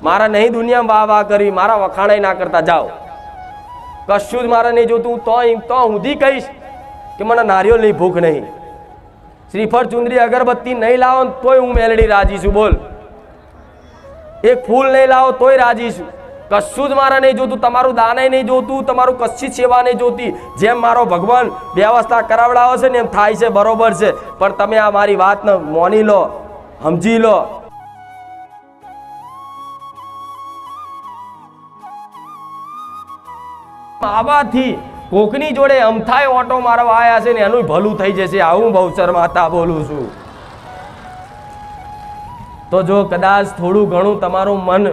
મારા નહીં દુનિયામાં વાહ વાહ કરી, મારા વખાણાઈ ના કરતા જાઓ. કશું જ મારે નહીં જોતું. તો ઊંધી કહીશ કે મને નારિયેળની ભૂખ નહીં, શ્રીફળ ચુંદરી અગરબત્તી નહીં લાવો તોય હું મેલડી રાજી છું. બોલ, એક ફૂલ નહીં લાવો તોય રાજી છું. કશું જ મારે નહીં જોતું, તમારું દાને નહીં જોતું, તમારું કશી સેવા નહીં જોતી. જેમ મારો ભગવાન વ્યવસ્થા કરાવડાવે છે ને એમ થાય છે, બરોબર છે. પણ તમે આ મારી વાતને મોની લો, સમજી લો. આવાથી કોકની જોડે અમથાય ઓટો મારવા આવ્યા છે ને એનું ભલું થઈ જશે. આવું બહુચર માતા બોલું છું. તો જો કદાચ થોડું ઘણું તમારું મન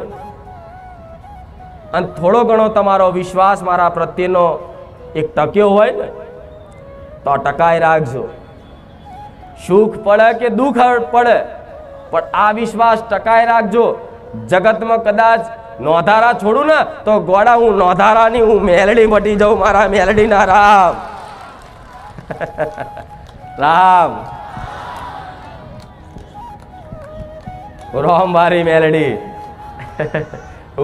અને થોડો ઘણો તમારો વિશ્વાસ મારા પ્રત્યેનો એક ટક્યો હોય ને તો ટકાઈ રાખજો. સુખ પડે કે દુઃખ પડે પણ આ વિશ્વાસ ટકાઈ રાખજો. જગતમાં કદાચ નોધારા છોડું ને તો ગોડા હું નોધારાની હું મેલડી મટી જાઉં. મારા મેલડીના રામ રામ રોમ મારી મેલડી,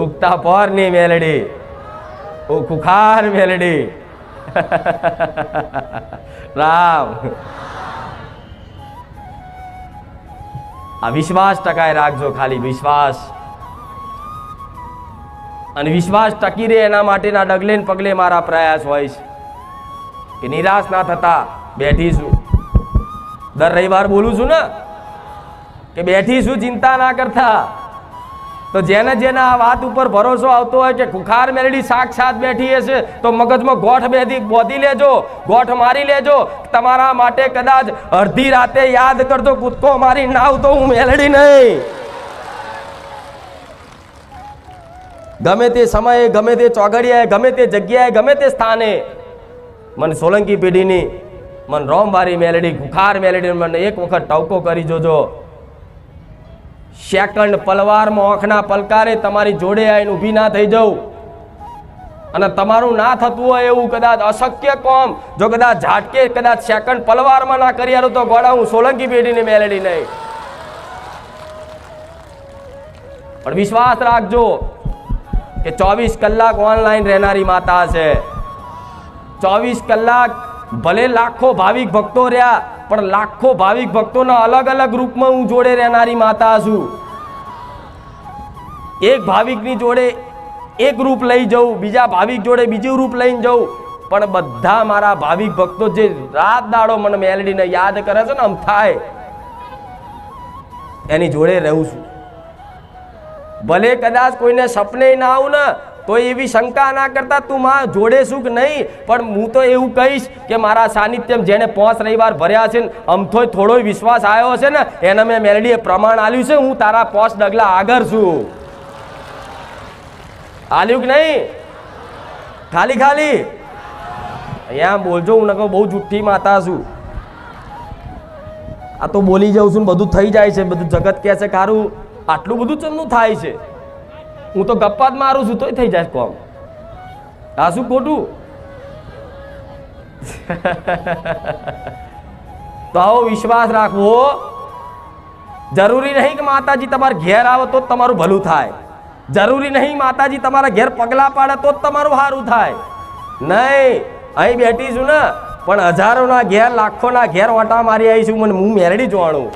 ઉગતા પોરની મેલડી, ખુખાર મેલડી રામ. આ વિશ્વાસ ટકાઈ રાખજો, ખાલી વિશ્વાસ. અને વિશ્વાસ ટકી રહે એના માટેના ડગલે ને પગલે મારા પ્રયાસ હોય છે કે નિરાશ ના થતા બેઠીશું. દર રવિવાર બોલું છું ને કે બેઠીશું, ચિંતા ના કરતા. તો જેને જેને આ વાત ઉપર ભરોસો આવતો હોય કે ખુખાર મેલડી સાક્ષાત બેઠી હશે તો મગજમાં ગોઠ બોધી લેજો, ગોઠ મારી લેજો. તમારા માટે કદાચ અડધી રાતે યાદ કરજો, કૂદકો મારી નાવ તો હું મેલડી નહીં. ગમે તે સમયે, ગમે તે ચોગડિયાએ, ગમે તે જગ્યાએ, ગમે તે સ્થાને મને સોલંકી પેઢીની, મને રોમવારી મેલડી, ખુખાર મેલડી મને એક વખત ટવકો કરી જોજો. સેકન્ડ પલવારમાં આંખના પલકારે તમારી જોડે આવીને ઊભી ના થઈ જાઉં. અને તમારું ના થતું હોય એવું કદાચ અશક્ય કોમ જો કદાચ ઝાટકે કદાચ સેકન્ડ પલવારમાં ના કરી આલું તો ગોળા હું સોલંકી પેઢીની મેલડી નહીં. પણ વિશ્વાસ રાખજો કે 24 કલાક ઓનલાઈન રહેનારી માતા છે. 24 કલાક ભલે લાખો ભાવિક ભક્તો રહ્યા પણ લાખો ભાવિક ભક્તોના અલગ અલગ રૂપમાં હું જોડે રહેનારી માતા છું. એક ભાવિકની જોડે એક રૂપ લઈ જવું, બીજા ભાવિક જોડે બીજું રૂપ લઈને જવું, પણ બધા મારા ભાવિક ભક્તો જે રાત દાડો મને મેલડીને યાદ કરે છે ને આમ થાય એની જોડે રહું છું. ભલે કદાચ કોઈને સપને ના આવું ને તો એવી શંકા ના કરતા તું માં જોડે શું કે નહીં, પણ હું તો એવું કહીશ કે મારા સાનિધ્યમ જેને 5 રવિવાર ભર્યા છે ને અમથોય થોડો વિશ્વાસ આવ્યો છે ને એને મેં મેલડીએ પ્રમાણ આલ્યું છે. હું તારા 5 ડગલા આગળ છું. આલ્યું કે નહીં? ખાલી ખાલી અહીંયા બોલજો. હું નકો બહુ જુઠ્ઠી માતા છું. આ તો બોલી જાઉં છું ને બધું થઈ જાય છે. બધું જગત કહે છે કારું આટલું બધું ચમનું થાય છે. હું તો ગપ્પા જ મારું છું તોય થઈ જાય કોમ. આ શું ખોટું? તો આવો વિશ્વાસ રાખવો. જરૂરી નહીં કે માતાજી તમારા ઘેર આવે તો જ તમારું ભલું થાય. જરૂરી નહીં માતાજી તમારા ઘેર પગલા પાડે તો જ તમારું સારું થાય. નહીં, અહીં બેઠી છું ને પણ હજારોના ઘેર, લાખોના ઘેર ઓટા મારી આવી છું. મને હું મેરડી જોવાનું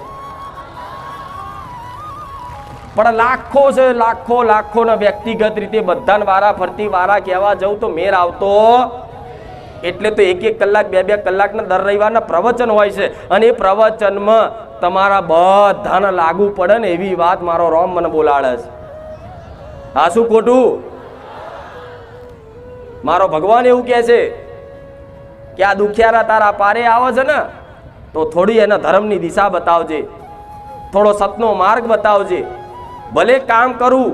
પણ લાખો છે, લાખો લાખોના વ્યક્તિગત રીતે બધાને વારા ફરતી વારા કહેવા જવું તો મેર આવતો. એટલે તો 1-1 કલાક 2-2 કલાકના દર રવિવારના પ્રવચન હોય છે અને એ પ્રવચનમાં તમારા બધાને લાગુ પડે ને એવી વાત મારો રોમ મને બોલાડે છે. આ શું ખોટું? મારો ભગવાન એવું કહે છે કે આ દુખિયારા તારા પારે આવે છે ને તો થોડી એના ધર્મની દિશા બતાવજે, થોડો સતનો માર્ગ બતાવજે. ભલે કામ કરું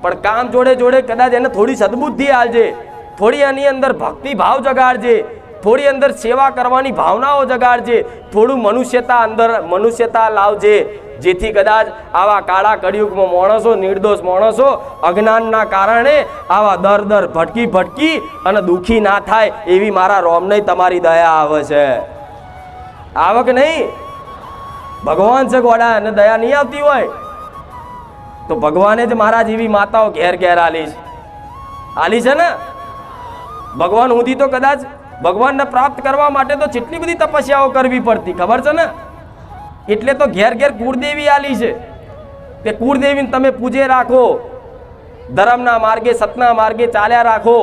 પણ કામ જોડે જોડે કદાચ એને થોડી સદબુદ્ધિ આલજે, થોડી એની અંદર ભક્તિ ભાવ જગાડજે, થોડી અંદર સેવા કરવાની ભાવનાઓ જગાડજે, થોડું મનુષ્યતા લાવજે, જેથી કદાચ આવા કાળા કળિયુગમાં માણસો, નિર્દોષ માણસો અજ્ઞાનના કારણે આવા દર ભટકી અને દુઃખી ના થાય એવી મારા રોમને તમારી દયા આવે છે. આવે કે નહીં? ભગવાન છે ગોડા, અને દયા નહીં આવતી હોય? તો ભગવાને જ મારા જેવી માતાઓ ઘેર ઘેર આલી છે ને. ભગવાન સુધી તો કદાચ ભગવાનને પ્રાપ્ત કરવા માટે તો કેટલી બધી તપસ્યાઓ કરવી પડતી ખબર છે ને. એટલે તો ઘેર ઘેર કુળદેવી આલી છે. તે કુળદેવીને તમે પૂજે રાખો, ધર્મના માર્ગે સતના માર્ગે ચાલ્યા રાખો.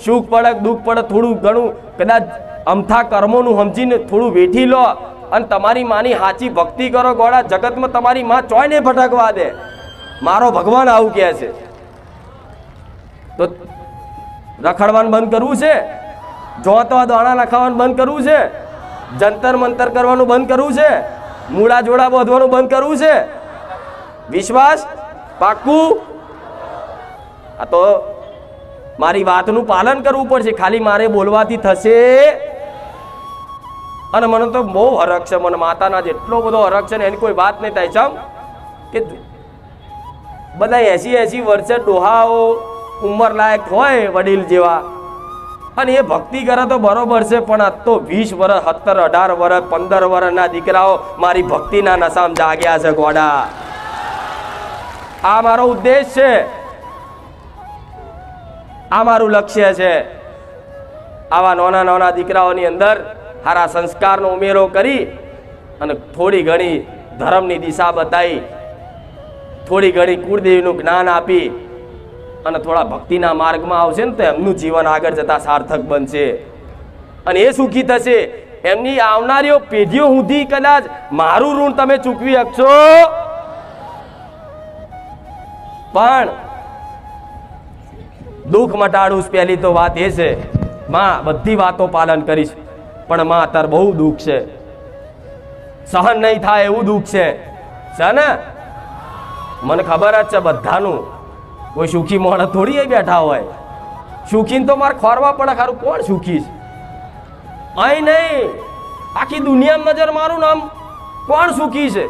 સુખ પડે દુઃખ પડે થોડું ઘણું કદાચ અમથા કર્મોનું સમજીને થોડું વેઠી લો અને તમારી માની સાચી ભક્તિ કરો. ગોળા જગતમાં તમારી માં ચોય ને ભટકવા દે. મારો ભગવાન આવું કહે છે. તો રખડવાનું બંધ કરવું છે, જોતો દોણા લખાવાનું બંધ કરવું છે, જંતર મંતર કરવાનું બંધ કરવું છે, મૂળા જોડા બાંધવાનું બંધ કરવું છે. વિશ્વાસ પાક્કું? આ તો મારી વાતનું પાલન કરવું પડશે. ખાલી મારે બોલવાથી થશે? અને મને તો બહુ હરખ છે, મને માતાના જેટલો બધો હરખ છે ને એની કોઈ વાત નહીં થાય. ચમ કે બધા 80 વર્ષે ડોહાઓ ઉંમર લાયક હોય વડીલ જેવા, અને એ ભક્તિ કરે તો બરોબર છે, પણ આ તો 20 વર્ષ 17 18 વર્ષ 15 વર્ષના દીકરાઓ મારી ભક્તિના નશામાં જાગ્યા છે. ગોડા આ મારો ઉદ્દેશ છે, આ મારું લક્ષ્ય છે. આવા નાના નાના દીકરાઓની અંદર સારા સંસ્કારનો ઉમેરો કરી અને થોડી ઘણી ધર્મની દિશા બતાવી, થોડી ઘણી કુળદેવીનું જ્ઞાન આપી અને થોડા ભક્તિના માર્ગમાં આવશે ને તો એમનું જીવન આગળ જતા સાર્થક બનશે અને એ સુખી થશે. એમની આવનારીઓ પેઢીઓ સુધી કદાચ મારું ઋણ તમે ચૂકવી શકશો, પણ દુઃખ મટાડું. પહેલી તો વાત એ છે, માં બધી વાતો પાલન કરીશ, પણ માં અત્યારે બહુ દુઃખ છે, સહન નહીં થાય એવું દુઃખ છે ને. મને ખબર જ છે બધાનું. કોઈ સુખી માણસ થોડી બેઠા હોય. સુખી તો મારે ખોરવા પડે. ખારું કોણ સુખી છે? અહીં નહીં, આખી દુનિયામાં નજર મારું નામ કોણ સુખી છે?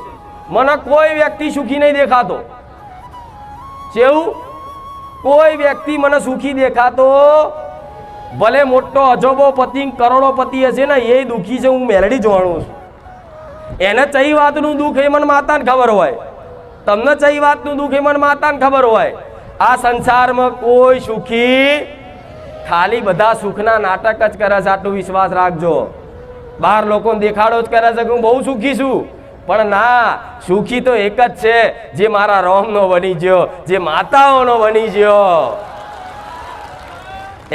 મને કોઈ વ્યક્તિ સુખી નહીં દેખાતો. કેવું? કોઈ વ્યક્તિ મને સુખી દેખાતો. ભલે મોટો અજોબો પતિ કરોડોપતિ હશે ને એ દુઃખી છે, હું મેલડી જાણું છું. એને ચઈ વાતનું દુઃખ એ મને માતાને ખબર હોય, તમને ચઈ વાતનું દુઃખ એ મને માતાને ખબર હોય. આ સંસારમાં કોઈ સુખી, ખાલી બધા સુખના નાટક જ કરે છે. આટલું વિશ્વાસ રાખજો. બહાર લોકોને દેખાડો જ કરે છે કે હું બહુ સુખી છું, પણ ના, સુખી તો એક જ છે, જે મારા રોમનો બની ગયો, જે માતાઓનો બની ગયો.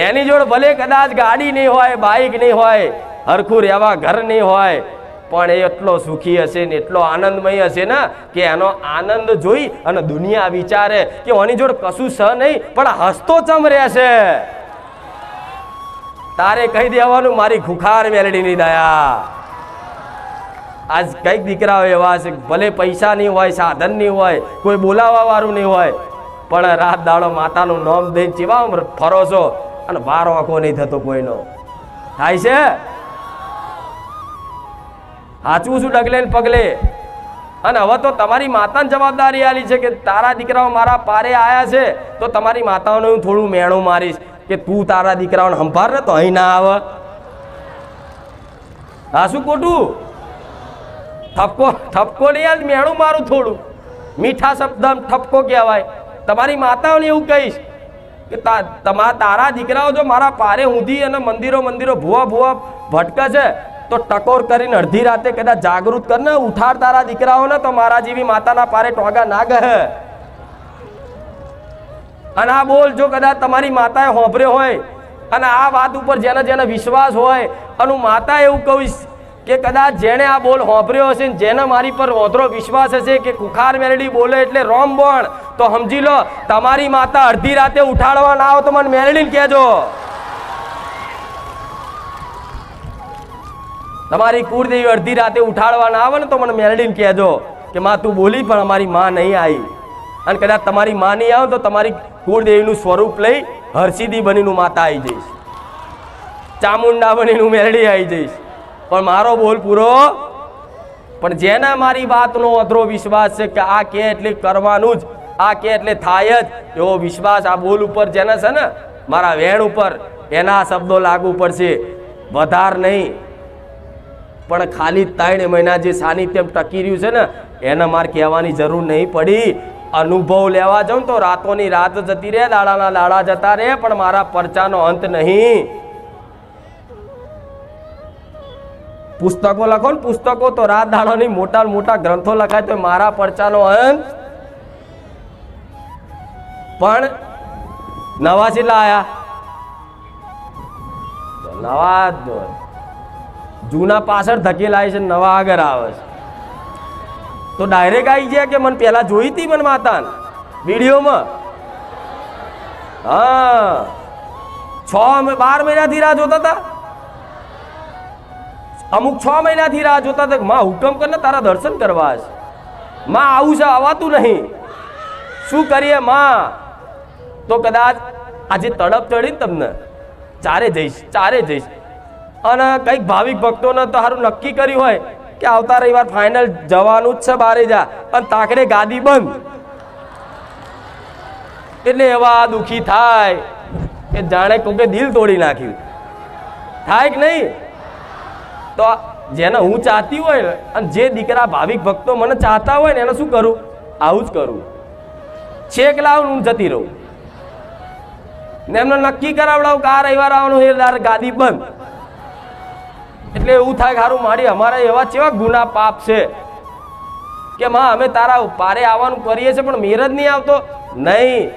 એની જોડે ભલે કદાચ ગાડી નહીં હોય, બાઇક નહીં હોય, હરખું રહેવા ઘર નહીં હોય, પણ એ એટલો સુખી હશે ને એટલો આનંદમય હશે ને કે એનો આનંદ જોઈ અને દુનિયા વિચારે કે ઓની જોડે કશું સ નહીં પણ હસતો ચમ રહેશે. તારે કહી દેવાનું મારી ખુખાર મેલડીની દયા. આજ કઈક દીકરાઓ એવા છે, ભલે પૈસા નહીં હોય, સાધન નહીં હોય, કોઈ બોલાવવા વાળું નહીં હોય, પણ રાત દાડો માતાનું નામ દઈને ચેવા ફરો છો અને બાર વાંકો નહીં થતો કોઈનો. થાય છે? સાચું છું ડગલે ને પગલે. અને હવે તો તમારી માતાને જવાબદારી આલી છે કે તારા દીકરાઓ મારા પારે આયા છે તો તમારી માતાઓને હું થોડું મેણું મારીશ કે તું તારા દીકરાઓને સંભાળ ને તો અહીં ના આવે. હા શું ખોટું? ઠપકો નહીં યાર, મેણું મારું થોડું. મીઠા શબ્દ ઠપકો કહેવાય. તમારી માતાઓને એવું કહીશ કે તારા દીકરાઓ જો મારા પારે ઊંધી અને મંદિરો ભૂવા ભટકે છે તો ટકોર કરીને અડધી રાતે કદાચ જાગૃત કરીને ઉઠાડ તારા દીકરાઓને, તો મારા જેવી માતાના પારે ટોગા ના ગહે. અને આ બોલ જો કદાચ તમારી માતાએ હોંભર્યો હોય અને આ વાત ઉપર જેને જેને વિશ્વાસ હોય, અને હું માતા એવું કહીશ કે કદાચ જેને આ બોલ હોંભર્યો હશે ને જેને મારી પર ઓધરો વિશ્વાસ હશે કે કુખાર મેલડી બોલે એટલે રોમ બોણ, તો સમજી લો તમારી માતા અડધી રાતે ઉઠાડવા ના આવો તો મને મેલડીને કહેજો. તમારી કુળદેવી અડધી રાતે ઉઠાડવા ના આવે ને તો મને મેલડીને કહેજો કે માં તું બોલી પણ અમારી માં નહીં આવી. અને કદાચ તમારી માં નહીં આવે તો તમારી કુળદેવીનું સ્વરૂપ લઈ હરસિદ્ધિ બનીનું માતા આવી જઈશ, ચામુંડા બનીનું મેલડી આવી જઈશ. પણ મારો બોલ પૂરો. પણ જેને મારી વાતનો અધરો વિશ્વાસ છે કે આ કે એટલે કરવાનું જ, આ કે એટલે થાય જ, એવો વિશ્વાસ આ બોલ ઉપર જેને છે ને, મારા વેણ ઉપર, એના શબ્દો લાગુ પડશે, વધાર નહીં. પણ ખાલી 3 મહિના જે સાનિધ્ય ટકી રહ્યું છે ને એને મારે કહેવાની જરૂર નહીં પડી. અનુભવ લેવા જાઉં તો રાતોની રાત જતી રહે, દાડાના દાડા જતા રહે, પણ મારા પરચાનો અંત નહીં. પુસ્તકો લખો ને પુસ્તકો તો રાત દાડાની મોટા મોટા ગ્રંથો લખાય તો મારા પરચાનો અંત. પણ નવા કેટલા આયા? નવા જૂના પાછળ ધકેલાય છે, નવા આગળ આવે છે. તો ડાયરેક્ટ આવી જાય કે મને પેલા જોઈ હતી મને માતા વિડીયોમાં. હા 12 મહિનાથી રાહ જોતા હતા, અમુક 6 મહિનાથી રાહ જોતા હતા. માં હુકમ કરીને તારા દર્શન કરવા છે. માં આવું છે, આવાતું નહીં. શું કરીએ માં? તો કદાચ આજે તડપ ચડી તમને ચારે જઈશ. અને કંઈક ભાવિક ભક્તોને તો સારું નક્કી કર્યું હોય કે આવતા રવિવાર ફાઇનલ જવાનું જ છે બારે જા, અને તાકડે ગાદી બંધ. એટલે એવા દુખી થાય કે જાણે કોકે દિલ તોડી નાખ્યું. થાય કે નહીં? તો જેને હું ચાહતી હોય અને જે દીકરા ભાવિક ભક્તો મને ચાહતા હોય ને એને શું કરું? આવું જ કરું. છેક લાવું હું જતી રહું ને એમને નક્કી કરાવડાવું કે આ રવિવાર આવવાનું એ ગાદી બંધ. એટલે એવું થાય સારું મારી અમારા એવા કેવા ગુના પાપ છે કે માં અમે તારા પારે આવવાનું કરીએ છીએ પણ મેર જ નહીં આવતો. નહીં,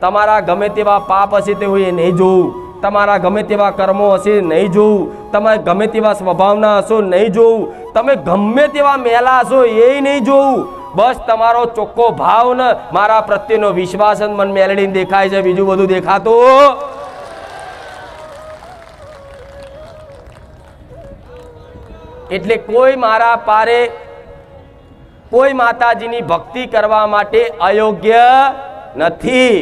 તમારા ગમે તેવા પાપ હશે તે એ નહીં જોવું, તમારા ગમે તેવા કર્મો હશે નહીં જોવું, તમે ગમે તેવા સ્વભાવના હશો નહીં જોવું, તમે ગમે તેવા મેલા હશો એ નહીં જોવું. બસ તમારો ચોખ્ખો ભાવ ને મારા પ્રત્યેનો વિશ્વાસ જ મન મેલડીને દેખાય છે, બીજું બધું દેખાતું. એટલે કોઈ મારા પારે કોઈ માતાજીની ભક્તિ કરવા માટે અયોગ્ય નથી.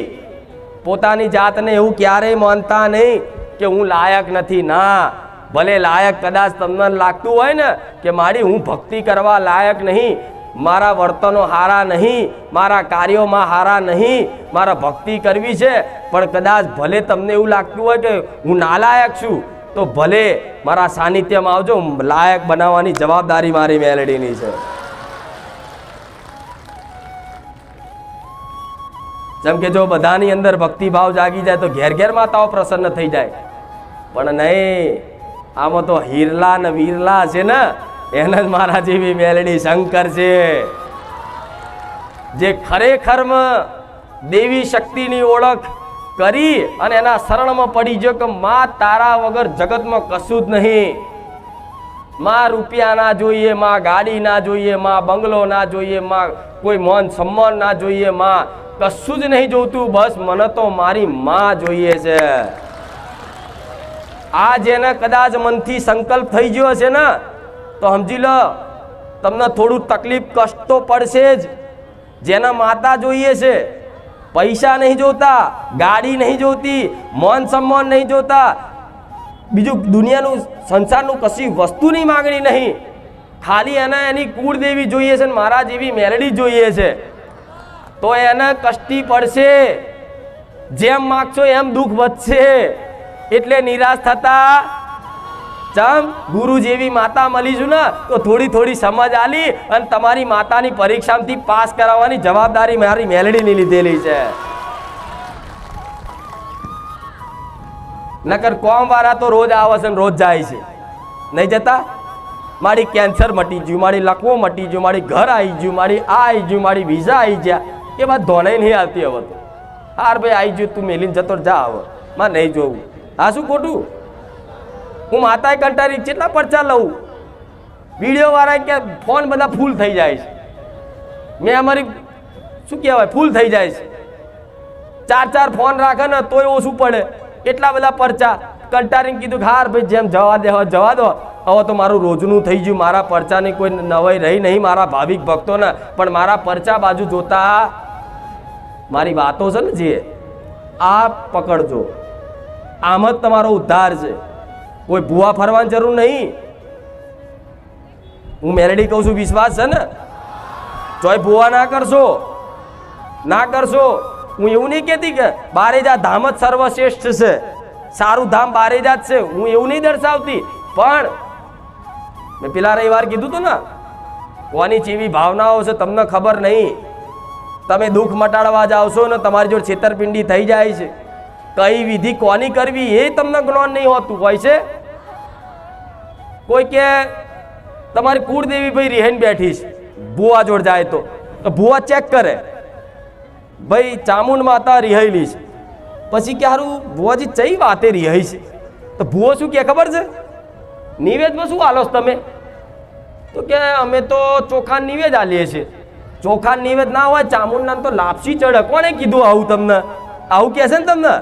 પોતાની જાતને એવું ક્યારેય માનતા નહીં કે હું લાયક નથી. ના, ભલે લાયક કદાચ તમને લાગતું હોય ને કે મારી હું ભક્તિ કરવા લાયક નહીં, મારા વર્તનો હારા નહીં, મારા કાર્યોમાં હારા નહીં, મારા ભક્તિ કરવી છે, પણ કદાચ ભલે તમને એવું લાગતું હોય કે હું નાલાયક છું, તો ભલે મારા સાનિધ્યમાં આવજો. લાયક બનાવવાની જવાબદારી મારી મેલડીની છે. જેમ કે જો બધાની અંદર ભક્તિભાવ જાગી જાય તો ઘેર ઘેર માતાઓ પ્રસન્ન થઈ જાય. પણ નહીં, આમાં તો હીરલા ને વીરલા છે ને, એને જ મારા જેવી મેલડી શંકર છે, જે ખરેખરમાં દેવી શક્તિની ઓળખ કરી અને એના શરણમાં પડી ગયો કે માં તારા વગર જગતમાં કશું જ નહીં. માં રૂપિયા ના જોઈએ, માં ગાડી ના જોઈએ, માં બંગલો ના જોઈએ, માં કોઈ માન સન્માન ના જોઈએ, માં કશું જ નહીં જોતું. બસ મને તો મારી માં જોઈએ છે. આ જેને કદાચ મનથી સંકલ્પ થઈ ગયો છે ને તો સમજી લો તમને થોડું તકલીફ કષ્ટ તો પડશે જ. જેના માતા જોઈએ છે, પૈસા નહીં જોતા, ગાડી નહીં જોતી, માન સન્માન નહીં જોતા, બીજું દુનિયાનું સંસારનું કશી વસ્તુની માંગણી નહીં, ખાલી એને એની કુળદેવી જોઈએ છે, મારા જેવી મેલડી જોઈએ છે, તો એને કષ્ટી પડશે. જેમ માગશો એમ દુઃખ વધશે. એટલે નિરાશ થતા ચમ ગુરુ જેવી માતા મળીશું ને તો થોડી થોડી સમજ આલી અને તમારી માતાની પરીક્ષામાંથી પાસ કરાવવાની જવાબદારી મારી મેલડીની લીધેલી છે. નકર કોમ વાળા તો રોજ આવે છે રોજ જાય છે, નહીં જતા? મારી કેન્સર મટી ગયું, મારી લકવો મટી ગયું, મારી ઘર આવી ગયું, મારી આ આવી ગયું, મારી વિઝા આવી ગયા, એ વાત ધોનાઈ નહીં આવતી. હવે તો હાર ભાઈ આવી ગયું, તું મેલીને જતો જા, હવે માં નહીં જોવું. આ શું ખોટું? હું માતાએ કંટાળી કેટલા પરચા લઉં, વિડીયો વાળા કે ફોન બધા ફૂલ થઈ જાય છે. મેં અમારી શું કહેવાય ફૂલ થઈ જાય છે. 4 ફોન રાખે ને તોય ઓછું પડે, એટલા બધા પરચા. કંટાળીને કીધું કે હાર ભાઈ જેમ જવા દે જવા દો, હવે તો મારું રોજનું થઈ ગયું. મારા પરચાની કોઈ નવાઈ રહી નહીં મારા ભાવિક ભક્તોને, પણ મારા પરચા બાજુ જોતા મારી વાતો છે ને જે આ પકડજો. આમ જ તમારો ઉદ્ધાર છે. કોઈ ભૂવા ફરવાની જરૂર નહીં. હું મેલડી કહું છું, વિશ્વાસ છે ને? ચોય ભૂવા ના કરશો, ના કરશો. હું એવું નહીં કહેતી કે બારેજા ધામ જ સર્વશ્રેષ્ઠ છે, સારું ધામ બારેજા જ છે, હું એવું નહીં દર્શાવતી. પણ મેં પેલા રવિવાર કીધું હતું ને, કોની ચેવી ભાવનાઓ છે તમને ખબર નહીં. તમે દુઃખ મટાડવા જાવશો ને તમારી જોડે છેતરપિંડી થઈ જાય છે. કઈ વિધિ કોની કરવી એ તમને જ્ઞાન નહીં હોતું હોય છે. કોઈ કે તમારી કુળદેવી ભાઈ રિહાઈને બેઠી છે, ભુવા જોડ જાય તો ભુવા ચેક કરે ભાઈ ચામુંડ માતા રિહાયેલી છે. પછી કે હારું ભુવાજી ચઈ વાતે રિહાઈ છે? તો ભુવો શું કે ખબર છે? નિવેદમાં શું આલો તમે? તો કે અમે તો ચોખા નિવેદ આલીએ છીએ. ચોખા નિવેદ ના હોય ચામુંડના તો લાપસી ચડે. કોણે કીધું આવું તમને? આવું કહે છે ને તમને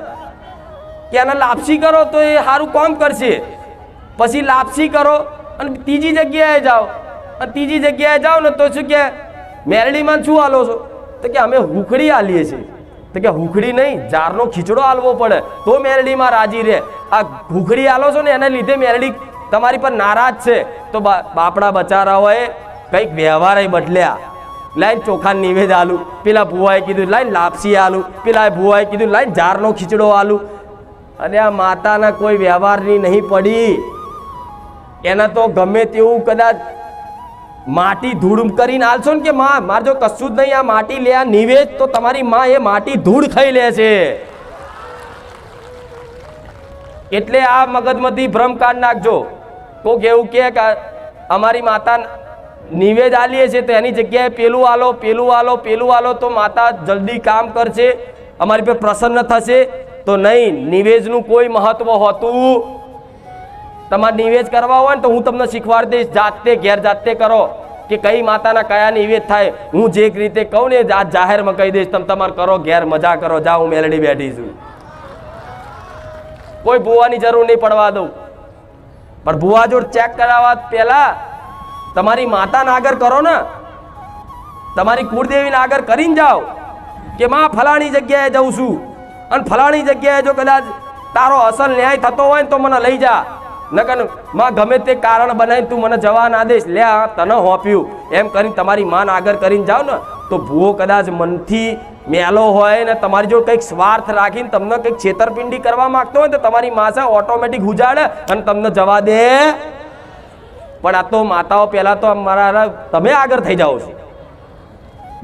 કે આને લાપસી કરો તો એ સારું કામ કરશે. પછી લાપસી કરો અને ત્રીજી જગ્યાએ જાઓ, અને ત્રીજી જગ્યાએ જાઓ ને તો શું કે મેરડીમાં શું આલો છો? તો કે અમે હુખડી આલીએ છીએ. તો કે હુખડી નહીં, જારનો ખીચડો આલવો પડે તો મેરડીમાં રાજી રહે. આ હુખડી આલો છો ને એના લીધે મેરડી તમારી પર નારાજ છે. તો બાપડા બચારાઓએ કંઈક વ્યવહાર બદલ્યા. લાઈન ચોખા નિવેદ આલુ, પેલા ભુવાએ કીધું લાઈન લાપસી આલુ, પેલા ભુવાએ કીધું લાઈન જારનો ખીચડો આલુ. અને આ માતાના કોઈ વ્યવહારની નહીં પડી. એના તો ગમે તેવું કદાચ માટી ધૂળ કરીને આલશો ને કે માં મારે જો કશું જ નહીં આ માટી લે આ નિવેદ, તો તમારી માં એ માટી ધૂળ ખાઈ લે છે. એટલે આ મગજમાંથી ભ્રમ કાઢ નાખજો. કોક એવું કે અમારી માતા નિવેદ આલીએ છે તો એની જગ્યાએ પેલું આલો, પેલું આલો, પેલું આલો તો માતા જલ્દી કામ કરશે, અમારી પર પ્રસન્ન થશે. તો નહીં, નિવેદનું કોઈ મહત્વ હોતું. તમારે નિવેદ કરવા હોય ને તો હું તમને શીખવાડી દઈશ, જાતે ઘેર જાતે કરો કે કઈ માતાના કયા નિવેદ થાય. હું જે રીતે કહું ને આ જાહેરમાં કહી દઈશ, તમે તમારે કરો, ઘેર મજા કરો. જા, હું મેલડી બેઠી છું. કોઈ ભુવાની જરૂર નહીં પડવા દઉં. પણ ભુવા જોડ ચેક કરાવવા પહેલા તમારી માતાના આગળ કરો ને, તમારી કુળદેવીના આગળ કરીને જાઓ કે માં ફલાણી જગ્યાએ જઉં છું, અને ફલાણી જગ્યાએ જો કદાચ તારો અસલ ન્યાય થતો હોય ને તો મને લઈ જા. નકર માં ગમે તે કારણ બનાવીને તું મને જવા ના દઈશ, લે તને હોપ્યું એમ કરીને તમારી માન આગળ કરીને જાઓ ને તો ભુવો કદાચ મનથી મેલો હોય ને તમારી જો કંઈક સ્વાર્થ રાખીને તમને કંઈક છેતરપિંડી કરવા માંગતો હોય તો તમારી માસા ઓટોમેટિક ઉજાડે અને તમને જવા દે. પણ આ તો માતાઓ પહેલા તો મારા તમે આગળ થઈ જાઓ છો.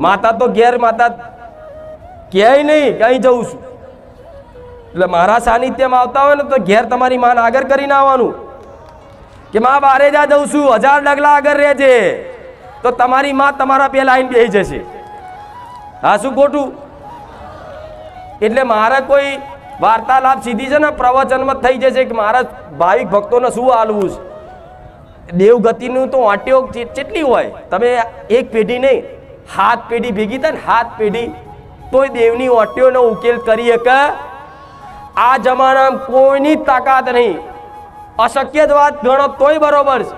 માતા તો ઘેર માતા ક્યાંય નહીં ક્યાંય જઉં છું, એટલે મારા સાનિધ્યમાં આવતા હોય ને તો ઘેર તમારી માન આગળ કરીને આવવાનું કે માં બારે જા જઉં છું, 1000 ડગલા આગળ રહેજે. તો તમારી માં તમારા પેલા આવીને બેસી જશે. હા, શું ખોટું? એટલે મારે કોઈ વાર્તાલાપ સીધી છે ને પ્રવચનમાં થઈ જશે કે મારા ભાવિક ભક્તોને શું આલવું છે. દેવગતિનું તો વાંટ્યો કેટલી હોય. તમે એક પેઢી નહીં, 7 પેઢી ભેગી થાય ને 7 પેઢી તોય દેવની વાંટ્યોનો ઉકેલ કરી શકે. આ જમાનામાં કોઈની તાકાત નહીં. અશક્ય જ વાત ગણો તોય બરોબર છે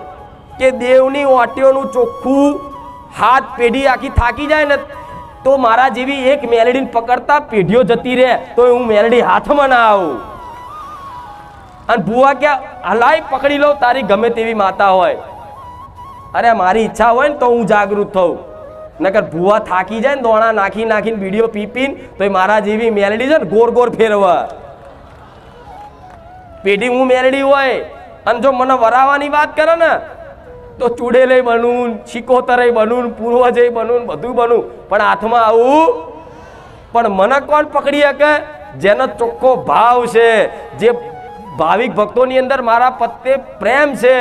કે દેવની વાંટ્યોનું ચોખ્ખું 7 પેઢી આખી થાકી જાય ને તો મારા જેવી એક મેલડીને પકડતા પેઢીઓ જતી રહે તો હું મેલડી હાથમાં ના આવું. અને ભુવા કે હલાઈ પકડી લો તારી ગમે તેવી માતા હોય. અરે મારી ઈચ્છા હોય ને તો હું જાગૃત થઉં, નકર ભુવા થાકી જાય ને દોણા નાખી નાખીને બીડીઓ પીપીને તો એ મારા જેવી મેલડી છે ને ગોર ગોર ફેરવા. પેઢી હું મેલડી હોય અને જો મને વરાવાની વાત કરે ને તો ચૂડેલે બનવું, શિકોતરે બનવું, પૂર્વજે બનવું, બધું બનવું, પણ હાથમાં આવું. પણ મને કોણ પકડી શકે? જેનો ચોખ્ખો ભાવ છે, જે ભાવિક ભક્તોની અંદર મારા પ્રત્યે પ્રેમ છે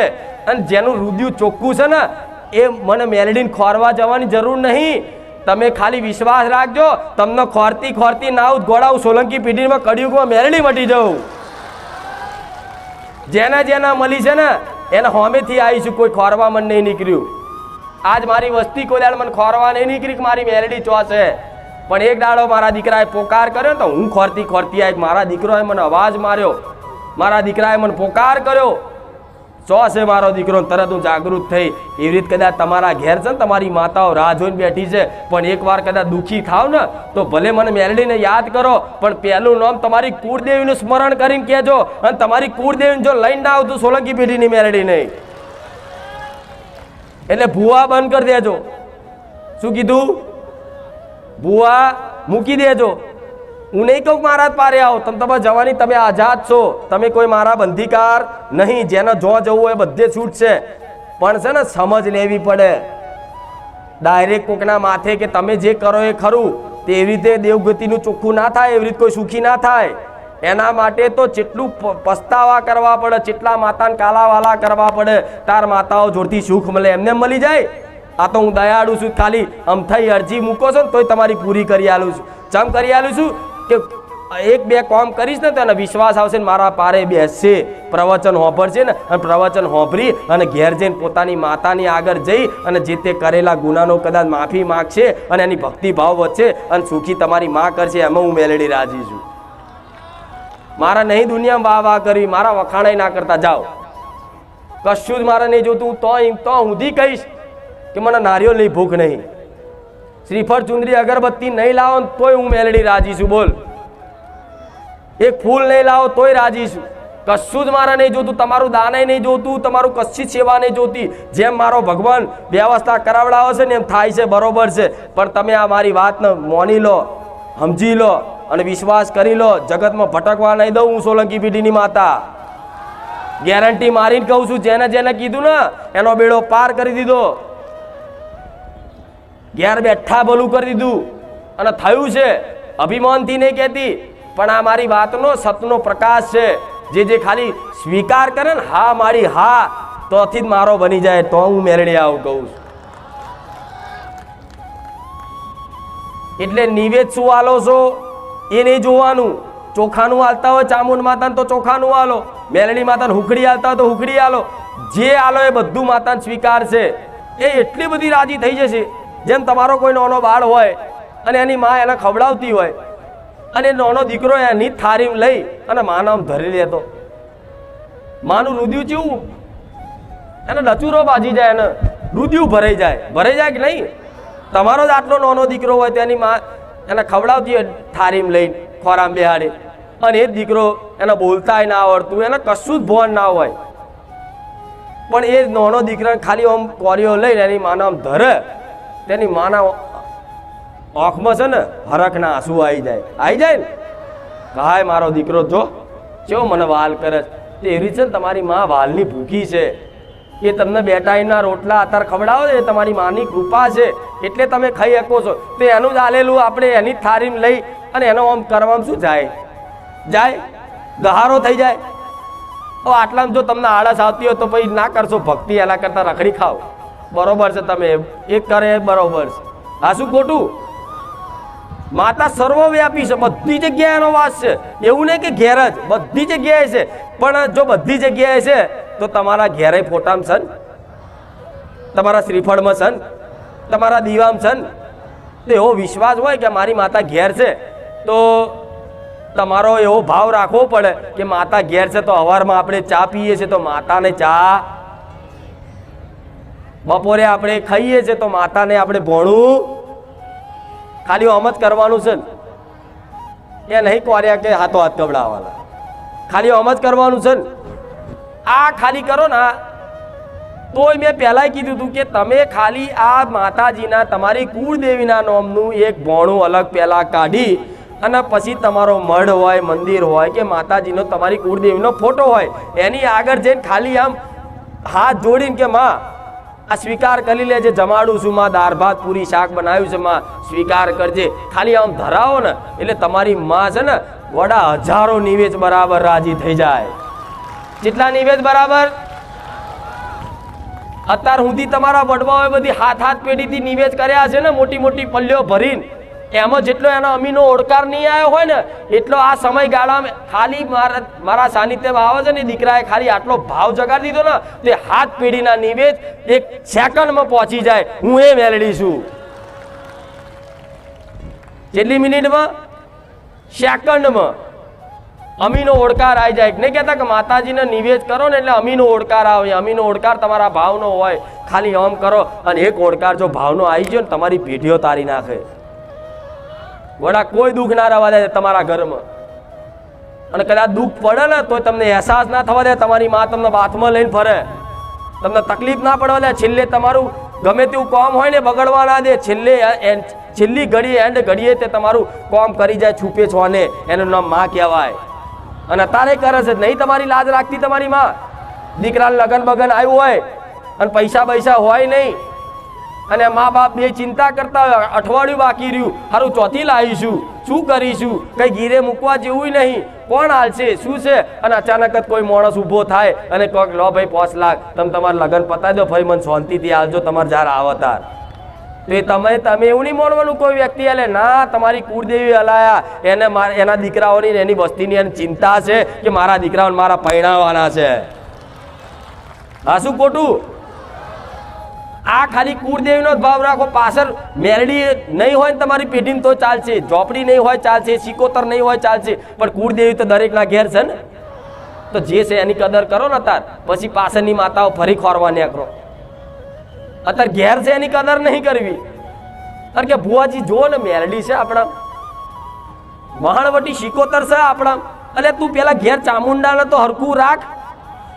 અને જેનું હૃદય ચોખ્ખું છે ને એ મને મેલડીને ખોરવા જવાની જરૂર નહીં. તમે ખાલી વિશ્વાસ રાખજો, તમને ખોરતી ખોરતી ના આવું ગોળાવું સોલંકી પેઢીમાં કડિયુગમાં મેલડી મટી જાઉં. જેના જેના મળી છે ને એને હોમેથી આવીશું, કોઈ ખોરવા મને નહીં નીકળ્યું. આજ મારી વસ્તી કોઈ મને ખોરવા નહીં નીકળી કે મારી મેલડી ચો છે. પણ એક દાડો મારા દીકરાએ પોકાર કર્યો તો હું ખોરતી ખોરતી આવી. મારા દીકરોએ મને અવાજ માર્યો, મારા દીકરાએ મને પોકાર કર્યો, ચો છે મારો દીકરો, તરત હું જાગૃત થઈ. એવી રીતે કદાચ તમારા ઘેર છે ને તમારી માતાઓ રાહ જોઈને બેઠી છે, પણ એકવાર કદાચ દુઃખી થાવ ને તો ભલે મને મેલડીને યાદ કરો, પણ પહેલું નામ તમારી કુળદેવીનું સ્મરણ કરીને કહેજો. અને તમારી કુળદેવીને જો લઈને ના આવતું સોલંકી પેઢીની મેલડી નહીં. એટલે ભુવા બંધ કરી દેજો. શું કીધું? ભુવા મૂકી દેજો. હું નહીં કહું મારા પારે આવો, તમે જવાની તમે આઝાદ છો, તમે કોઈ મારા બંધીકાર નહીં. જેને જો જવું હોય બધે છૂટ છે, પણ છે ને સમજ લેવી પડે. ડાયરેક્ટ કોકના માથે કે તમે જે કરો એ ખરું, તે એવી રીતે દેવગતિનું ચોખ્ખું ના થાય, એવી રીતે કોઈ સુખી ના થાય. એના માટે તો જેટલું પસ્તાવા કરવા પડે, જેટલા માતાને કાલાવાલા કરવા પડે, તાર માતાઓ જોડથી સુખ મળે. એમને મળી જાય? આ તો હું દયાળુ છું, ખાલી અમથાઈ અરજી મૂકો છો ને તોય તમારી પૂરી કરી આલું છું. ચમ કરી આલું છું કે એક બે કામ કરીશ ને તો એને વિશ્વાસ આવશે ને મારા પારે બેસશે, પ્રવચન હોંભરશે ને, અને પ્રવચન હોંભરી અને ઘેર જઈને પોતાની માતાની આગળ જઈ અને જે તે કરેલા ગુનાનો કદાચ માફી માગશે અને એની ભક્તિભાવ વધશે અને સુખી તમારી માં કરશે. એમાં હું મેલડી રાજી છું. મારા નહીં દુનિયામાં વાહ વાહ કરી, મારા વખાણાઈ ના કરતા જાઓ. કશું જ મારે નહીં જોતું. તો ઊંધી કહીશ કે મને નારિયેળની ભૂખ નહીં, શ્રીફળ ચુંદરી અગરબત્તી નહીં લાવો તોય હું મેલડી રાજી છું. બોલ, એક ફૂલ નહીં લાવો તોય રાજી છું. કશું જ મારે નહીં જોતું, તમારું દાને નહીં જોતું, તમારું કશી સેવા નહીં જોતી. જેમ મારો ભગવાન વ્યવસ્થા કરાવડાવે છે ને એમ થાય છે, બરોબર છે. પણ તમે આ મારી વાતને મોની લો, સમજી લો અને વિશ્વાસ કરી લો. જગતમાં ભટકવા નહીં દઉં હું સોલંકી પેઢીની માતા. ગેરંટી મારીને કહું છું, જેને જેને કીધું ને એનો બેડો પાર કરી દીધો, ઘેર બેઠા ભલું કરી દીધું. અને થયું છે, અભિમાનથી નહીં કહેતી, પણ આ મારી વાતનો સતનો પ્રકાશ છે. જે ખાલી સ્વીકાર કરે ને, હા મારી હા, તોથી જ મારો બની જાય. તો હું મેરડી આવું કહું છું. એટલે નિવેદ શું આલો છો એ નહીં જોવાનું. ચોખાનું આલતા હોય ચામુંડ માતાને તો ચોખાનું આલો, મેલડી માતાને હુકડી આલતા હોય તો હુકડી આલો. જે આલો એ બધું માતાને સ્વીકાર છે. એ એટલી બધી રાજી થઈ જશે. જેમ તમારો કોઈ નાનો બાળ હોય અને એની માં એને ખવડાવતી હોય અને નાનો દીકરો એની થારી લઈ અને માનું આમ ધરી લેતો, માનું રુદિયું જેવું એને લચુરો બાજી જાય, એને રુદિયું ભરાઈ જાય કે નહીં? તમારો જ આટલો નાનો દીકરો હોય તો એની માં એને ખવડાવતી હોય થારીમ લઈને ખોરામ બેહાડે, અને એ જ દીકરો એને બોલતાય ના આવડતું, એને કશું જ ભોન ના હોય, પણ એ નાનો દીકરાને ખાલી આમ કોરીઓ લઈને એની માના આમ ધરે, તેની માના આંખમાં છે ને હરખના આંસુ આવી જાય ને, હાય મારો દીકરો જો કેવો મને વાલ કરે. એવી છે ને તમારી માં વાલની ભૂખી છે. એ તમને બે ટાઈમના રોટલા અત્યારે ખવડાવો એ તમારી માની કૃપા છે, એટલે તમે ખાઈ શકો છો. તો એનું જ આલેલું આપણે એની થારીમાં લઈ અને એનો આમ કરવામાં શું જાય ગહારો થઈ જાય. હવે આટલામાં જો તમને આળસ આવતી હોય તો પછી ના કરશો ભક્તિ, એના કરતાં રખડી ખાઓ. બરોબર છે, તમે એક કરે બરોબર છે. આ શું ખોટું? માતા સર્વવ્યાપી છે, બધી જગ્યાએ એનો વાસ છે. એવું નહીં કે ઘેર જ, બધી જગ્યાએ છે. પણ જો બધી જગ્યાએ છે તો તમારા ઘેરે ફોટામાં છે, તમારા શ્રીફળમાં છે, તમારા દીવામાં છે. તો એવો વિશ્વાસ હોય કે મારી માતા ઘેર છે, તો તમારો એવો ભાવ રાખવો પડે કે માતા ઘેર છે. તો સવારમાં આપણે ચા પીએ છીએ તો માતાને ચા, બપોરે આપણે ખાઈએ છીએ તો માતાને આપણે ભોણું. ખાલી આમ જ કરવાનું છે, એ નહીં કોર્યા કે હાથો હાથ કવડાવવાના, ખાલી આમ જ કરવાનું છે. આ ખાલી કરો ને, તોય મેં પહેલાં કીધું હતું કે તમે ખાલી આ માતાજીના તમારી કુળદેવીના નામનું એક ભોણું અલગ પહેલાં કાઢી અને પછી તમારો મઢ હોય, મંદિર હોય કે માતાજીનો તમારી કુળદેવીનો ફોટો હોય, એની આગળ જઈને ખાલી આમ હાથ જોડીને કે માં આ સ્વીકાર કરી લેજે, જમાડું છું માં, દાળ ભાત પૂરી શાક બનાવ્યું છે માં, સ્વીકાર કરજે. ખાલી આમ ધરાવો ને એટલે તમારી માં છે ને વડા હજારો નિવેદ બરાબર રાજી થઈ જાય. જેટલા નિવેદ બરાબર અત્યાર સુધી તમારા વડવાઓએ બધી હાથ પેઢીથી નિવેદ કર્યા છે ને, મોટી મોટી પલ્લીઓ ભરીને, એમાં જેટલો એનો અમીનો ઓળકાર નહીં આવ્યો હોય ને એટલો આ સમયગાળામાં ખાલી મારા સાનિધ્યમાં આવે છે ને દીકરાએ ખાલી આટલો ભાવ જગાડી દીધો ને તે હાથ પેઢીના નિવેદ એક સેકન્ડમાં પહોંચી જાય. હું એ મેળવી છું. કેટલી મિનિટમાં? સેકન્ડમાં અમીનો ઓળકાર આવી જાય. નહીં કહેતા કે માતાજીને નિવેદ કરો ને એટલે અમીનો ઓળકાર આવે. અમીનો ઓળકાર તમારા ભાવનો હોય. ખાલી આમ કરો અને એક ઓળકાર જો ભાવનો આવી ગયો ને તમારી પેઢીઓ તારી નાખે. વડા કોઈ દુઃખ ના રહેવા દે તમારા ઘરમાં. અને કદાચ દુઃખ પડે ને તો તમને અહેસાસ ના થવા દે તમારી માં તમને બાથમાં લઈને ફરે, તમને તકલીફ ના પડવા દે. છેલ્લે તમારું ગમે તેવું કામ હોય ને બગડવા ના દે. છેલ્લી ઘડીએ એન્ડ ઘડીએ તે તમારું કામ કરી જાય છૂપે છોને, એનું નામ માં કહેવાય. અને તારે કરે છે નહીં તમારી લાજ રાખતી તમારી માં. દીકરાને લગન બગન આવ્યું હોય અને પૈસા હોય નહીં અને મા બાપ બે ચિંતા કરતા હોય, અઠવાડિયું બાકી રહ્યું, સારું ચોથી લાવીશું, શું કરીશું, કઈ ગીરે મૂકવા જેવું નહીં, કોણ હાલશે, શું છે? અને અચાનક જ કોઈ માણસ ઊભો થાય અને કોઈક લો ભાઈ 5 લાખ તમે તમારા લગ્ન પતાવી દો ભાઈ, મને શાંતિથી આવજો તમારે જ્યારે આવો તાર. તો એ તમે એવું નહીં માનવાનું કોઈ વ્યક્તિ હાલે ના, તમારી કુળદેવી હલાયા એને એના દીકરાઓની એની વસ્તીની એને ચિંતા છે કે મારા દીકરાઓને મારા પૈણાવાના છે. હા શું ખોટું? આ ખાલી કુળદેવીનો જ ભાવ રાખો. પાછળ મેરડી નહીં હોય ને તમારી પેઢીમાં તો ચાલશે, ઝોપડી નહીં હોય ચાલશે, સિકોતર નહીં હોય ચાલશે, પણ કુળદેવી તો દરેકના ઘેર છે ને. તો જે છે એની કદર કરો ને તાર, પછી પાછળની માતાઓ ફરી ખોરવા નીકળો. અત્યારે ઘેર છે એની કદર નહીં કરવી. કારણ કે ભુવાજી જો ને મેરડી છે આપણા, વહાણવટી સિકોતર છે આપણા, એટલે તું પેલા ઘેર ચામુંડાને તો હરખું રાખ,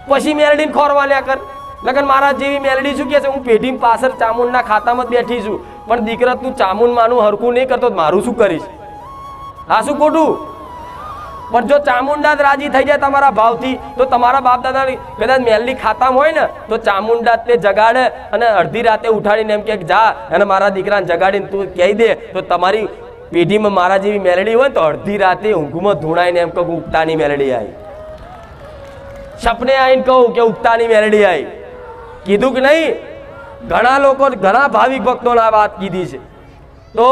પછી મેરડીને ખોરવા લ્યા કર. લગન મારા જેવી મેલડી શું કે છે, હું પેઢી પાછળ ચામુંડના ખાતામાં બેઠી છું, પણ દીકરા તું ચામુંડ માનું હરખું નહીં કરતો મારું શું કરીશ? હા શું ખોટું? પણ જો ચામુંડા જ રાજી થઈ જાય તમારા ભાવથી, તો તમારા બાપ દાદા કદાચ મેલડી ખાતામાં હોય ને તો ચામુંડા તે જગાડે અને અડધી રાતે ઉઠાડીને એમ કે જા અને મારા દીકરાને જગાડીને તું કહી દે, તો તમારી પેઢીમાં મારા જેવી મેલડી હોય તો અડધી રાતે ઊંઘમાં ધૂણાઈને એમ કહું ઉગતાની મેલડી આવી, સપને આવીને કહું કે ઉગતાની મેલડી આવી. કીધું કે નહીં? ઘણા લોકો, ઘણા ભાવિક ભક્તોને આ વાત કીધી છે. તો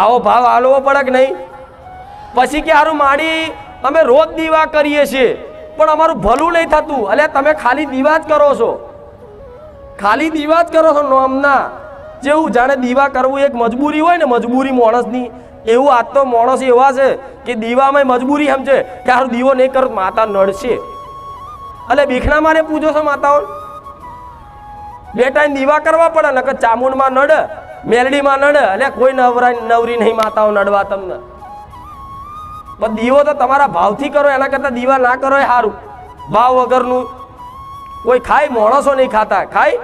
આવો ભાવ આલવો પડે કે નહીં? પછી કે હારું માડી અમે રોજ દીવા કરીએ છીએ પણ અમારું ભલું નહીં થતું. અલ્યા તમે ખાલી દીવા જ કરો છો, ખાલી દીવા જ કરો છો નોમના. જેવું જાણે દીવા કરવું એક મજબૂરી હોય ને, મજબૂરી માણસની, એવું આજ તો માણસ એવા છે કે દીવામાં મજબૂરી સમજે કે હારું દીવો નહીં કરો માતા નડશે. એટલે ભીખણા મારે પૂજો છો માતાઓ? 2 ટાઈમ દીવા કરવા પડે, નકર ચામુંડમાં નડે, મેલડીમાં નડે. એટલે કોઈ નવરી નહીં માતાઓ નડવા તમને. પણ દીવો તો તમારા ભાવથી કરો, એના કરતાં દીવા ના કરો એ સારું. ભાવ વગરનું કોઈ ખાય? માણસો નહીં ખાતા, ખાય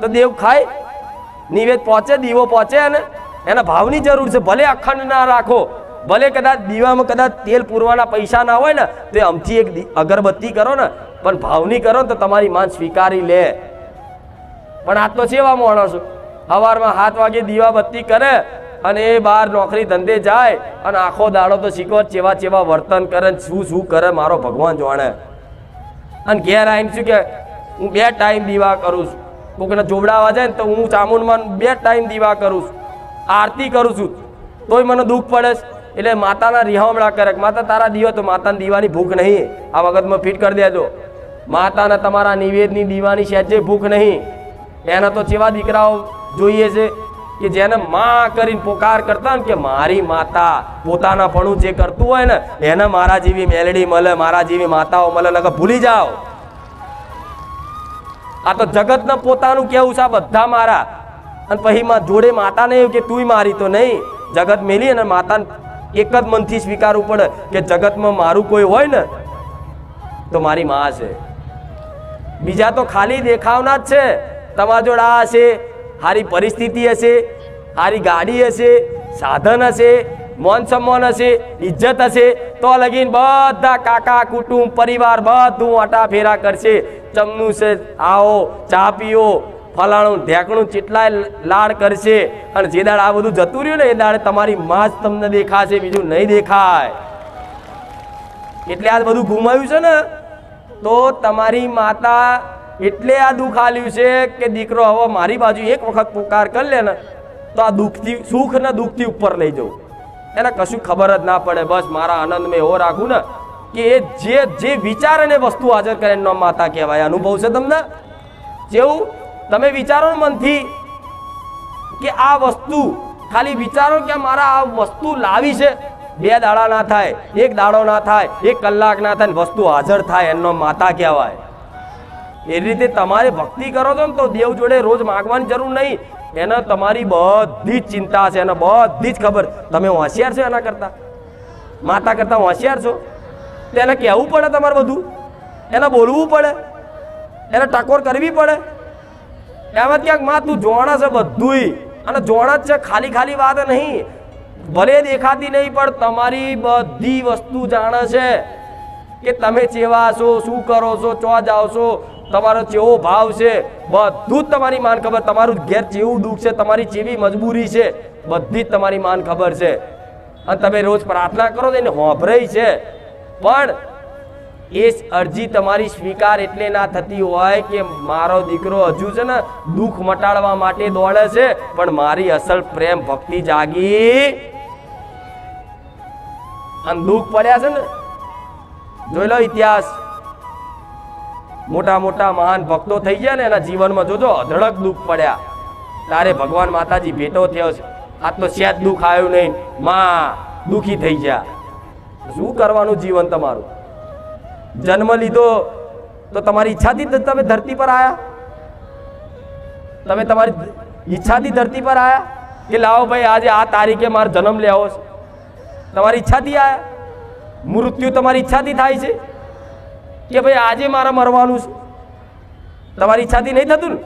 તો દેવ ખાય, નિવેદ પહોંચે, દીવો પહોંચે, અને એના ભાવની જરૂર છે. ભલે અખંડ ના રાખો, ભલે કદાચ દીવામાં કદાચ તેલ પૂરવાના પૈસા ના હોય ને તો આમથી એક અગરબત્તી કરો ને, પણ ભાવની કરો તો તમારી માન સ્વીકારી લે. પણ આ તો સેવા માણસો સવારમાં 7 વાગે દીવા બત્તી કરે અને એ બહાર નોકરી ધંધે જાય અને આખો દાડો તો શીખો ચેવા વર્તન કરે, શું કરે મારો ભગવાન જાણે. અને ઘેર આવીને શું કે હું 2 ટાઈમ દીવા કરું છું. કોઈને જોવડાવવા જાય ને તો હું ચામુંડમાં 2 ટાઈમ દીવા કરું છું, આરતી કરું છું, તોય મને દુઃખ પડે. એટલે માતાના રિહામણા કરે, માતા તારા દીવા, તો માતાના દીવાની ભૂખ નહીં. આ વખતમાં ફિટ કરી દેજો. માતાના તમારા નિવેદની દીવાની સહેજે ભૂખ નહીં. એના તો ચેવા દીકરાઓ જોઈએ છે કે જેને માં કરીને પોકાર કરતા ને કે મારી માતા, પોતાના પણું જે કરતું હોય ને એને મારા જેવી મેલડી મળે, મારા જેવી માતાઓ મળે, નકર ભૂલી જાઓ. આ તો જગતને પોતાનું કેવું છે, બધા મારા. અને પછી જોડે માતાને એવું કે તુંય મારી તો નહીં. જગત મેલી અને માતાને એક જ મનથી સ્વીકારવું પડે કે જગતમાં મારું કોઈ હોય ને તો મારી માં છે. બીજા તો ખાલી દેખાવના જ છે. તમારા જોડે આ હશે, સારી પરિસ્થિતિ હશે, સારી ગાડી હશે, સાધન હશે, મોન સન્માન હશે, ઇજ્જત હશે, તો લગીન બધા કાકા કુટુંબ પરિવાર બધું આટા ફેરા કરશે. ચમનું છે, આવો ચા પીઓ, ફલાણું ઢેકણું ચેટલાય લાડ કરશે. અને જે દાડ આ બધું જતું રહ્યું ને એ દાડે તમારી માં જ તમને દેખાશે, બીજું નહીં દેખાય. એટલે આ બધું ગુમાવ્યું છે ને તો તમારી માતા એટલે આ દુઃખ આલ્યું છે કે દીકરો હવે મારી બાજુ એક વખત પોકાર કરી લે ને તો આ દુઃખથી, સુખ ને દુઃખથી ઉપર લઈ જવું. એને કશું ખબર જ ના પડે. બસ મારા આનંદ મેં એવો રાખું ને કે એ જે વિચારે ને વસ્તુ હાજર કરે એનો માતા કહેવાય. અનુભવ છે તમને? જેવું તમે વિચારો મનથી કે આ વસ્તુ ખાલી વિચારો કે મારા આ વસ્તુ લાવી છે, 2 દાડા ના થાય, 1 દાડો ના થાય, 1 કલાક ના થાય, વસ્તુ હાજર થાય, એનો માતા કહેવાય. એ રીતે તમારે ભક્તિ કરો છો ને તો દેવ જોડે રોજ માગવાની જરૂર નહીં. એને તમારી બધી જ ચિંતા છે, એને બધી જ ખબર. તમે હોશિયાર છો એના કરતા, માતા કરતા હોશિયાર છો. તેને કહેવું પડે તમારે બધું, એને બોલવું પડે, એને ટકોર કરવી પડે. એમાં ક્યાંક માં તું જોણા છે બધુંય, અને જોણા જ છે, ખાલી વાત નહીં. ભલે દેખાતી નહીં પણ તમારી બધી વસ્તુ જાણે છે કે તમે ચેવા છો, શું કરો છો, ચો જાઓ છો, તમારો કેવો ભાવ છે બધું જ તમારી માન ખબર, તમારું ઘેર કેવું દુઃખ છે, તમારી કેવી મજબૂરી છે બધી જ તમારી માન ખબર છે. અને તમે રોજ પ્રાર્થના કરો છો એને હોંભરાય છે, પણ એ અરજી તમારી સ્વીકાર એટલે ના થતી હોય કે મારો દીકરો હજુ છે ને દુઃખ મટાડવા માટે દોડે છે, પણ મારી અસલ પ્રેમ ભક્તિ જાગી અને દુઃખ પડ્યા છે ને. જોઈ લો ઇતિહાસ, મોટા મોટા મહાન ભક્તો થઈ ગયા ને એના જીવનમાં જોજો અધડક દુઃખ પડ્યા, તારે ભગવાન માતાજી ભેટો થયો છે, આ તો સેજ દુઃખ આવ્યું નહીં, માં દુઃખી થઈ ગયા. શું કરવાનું જીવન તમારું? જન્મ લીધો તો તમારી ઈચ્છાથી તમે ધરતી પર આવ્યા? તમે તમારી ઈચ્છાથી ધરતી પર આવ્યા કે લાવો ભાઈ આજે આ તારીખે મારો જન્મ લેવો છે? તમારી ઈચ્છાથી આવ્યા? મૃત્યુ તમારી ઈચ્છાથી થાય છે કે ભાઈ આજે મારે મરવાનું છે? તમારી ઈચ્છાથી નહીં થતું ને.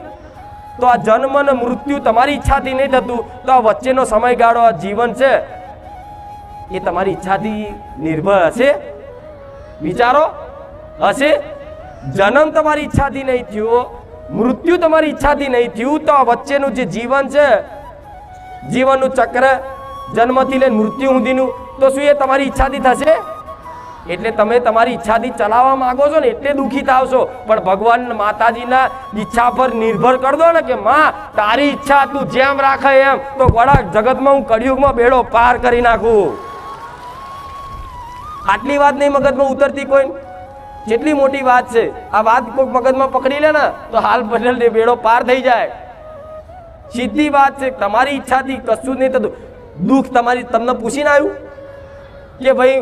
તો આ જન્મ અને મૃત્યુ તમારી ઈચ્છાથી નહીં થતું, તો આ વચ્ચેનો સમયગાળો આ જીવન છે એ તમારી ઈચ્છાથી નિર્ભર હશે? વિચારો, હશે? જન્મ તમારી ઈચ્છાથી નહીં થયો, મૃત્યુ તમારી ઈચ્છાથી નહીં થયું, તો આ વચ્ચેનું જે જીવન છે, જીવનનું ચક્ર જન્મથી લઈને મૃત્યુ સુધીનું, તો શું એ તમારી ઈચ્છાથી થશે? એટલે તમે તમારી ઈચ્છાથી ચલાવવા માંગો છો ને એટલે દુઃખી થાવશો, પણ ભગવાન માતાજીના ઈચ્છા પર નિર્ભર કરી દો ને કે માં તારી ઈચ્છા તું જેમ રાખે એમ, તો ગોળા જગતમાં હું કળિયુગમાં બેડો પાર કરી નાખું. આટલી વાત નહીં મગજમાં ઉતરતી કોઈ? જેટલી મોટી વાત છે, આ વાત કોઈ મગજમાં પકડી લે ને તો હાલ બદલ બેડો પાર થઈ જાય. સીધી વાત છે, તમારી ઈચ્છાથી કશું જ નહીં થતું. દુઃખ તમારી તમને પૂછીને આવ્યું કે ભાઈ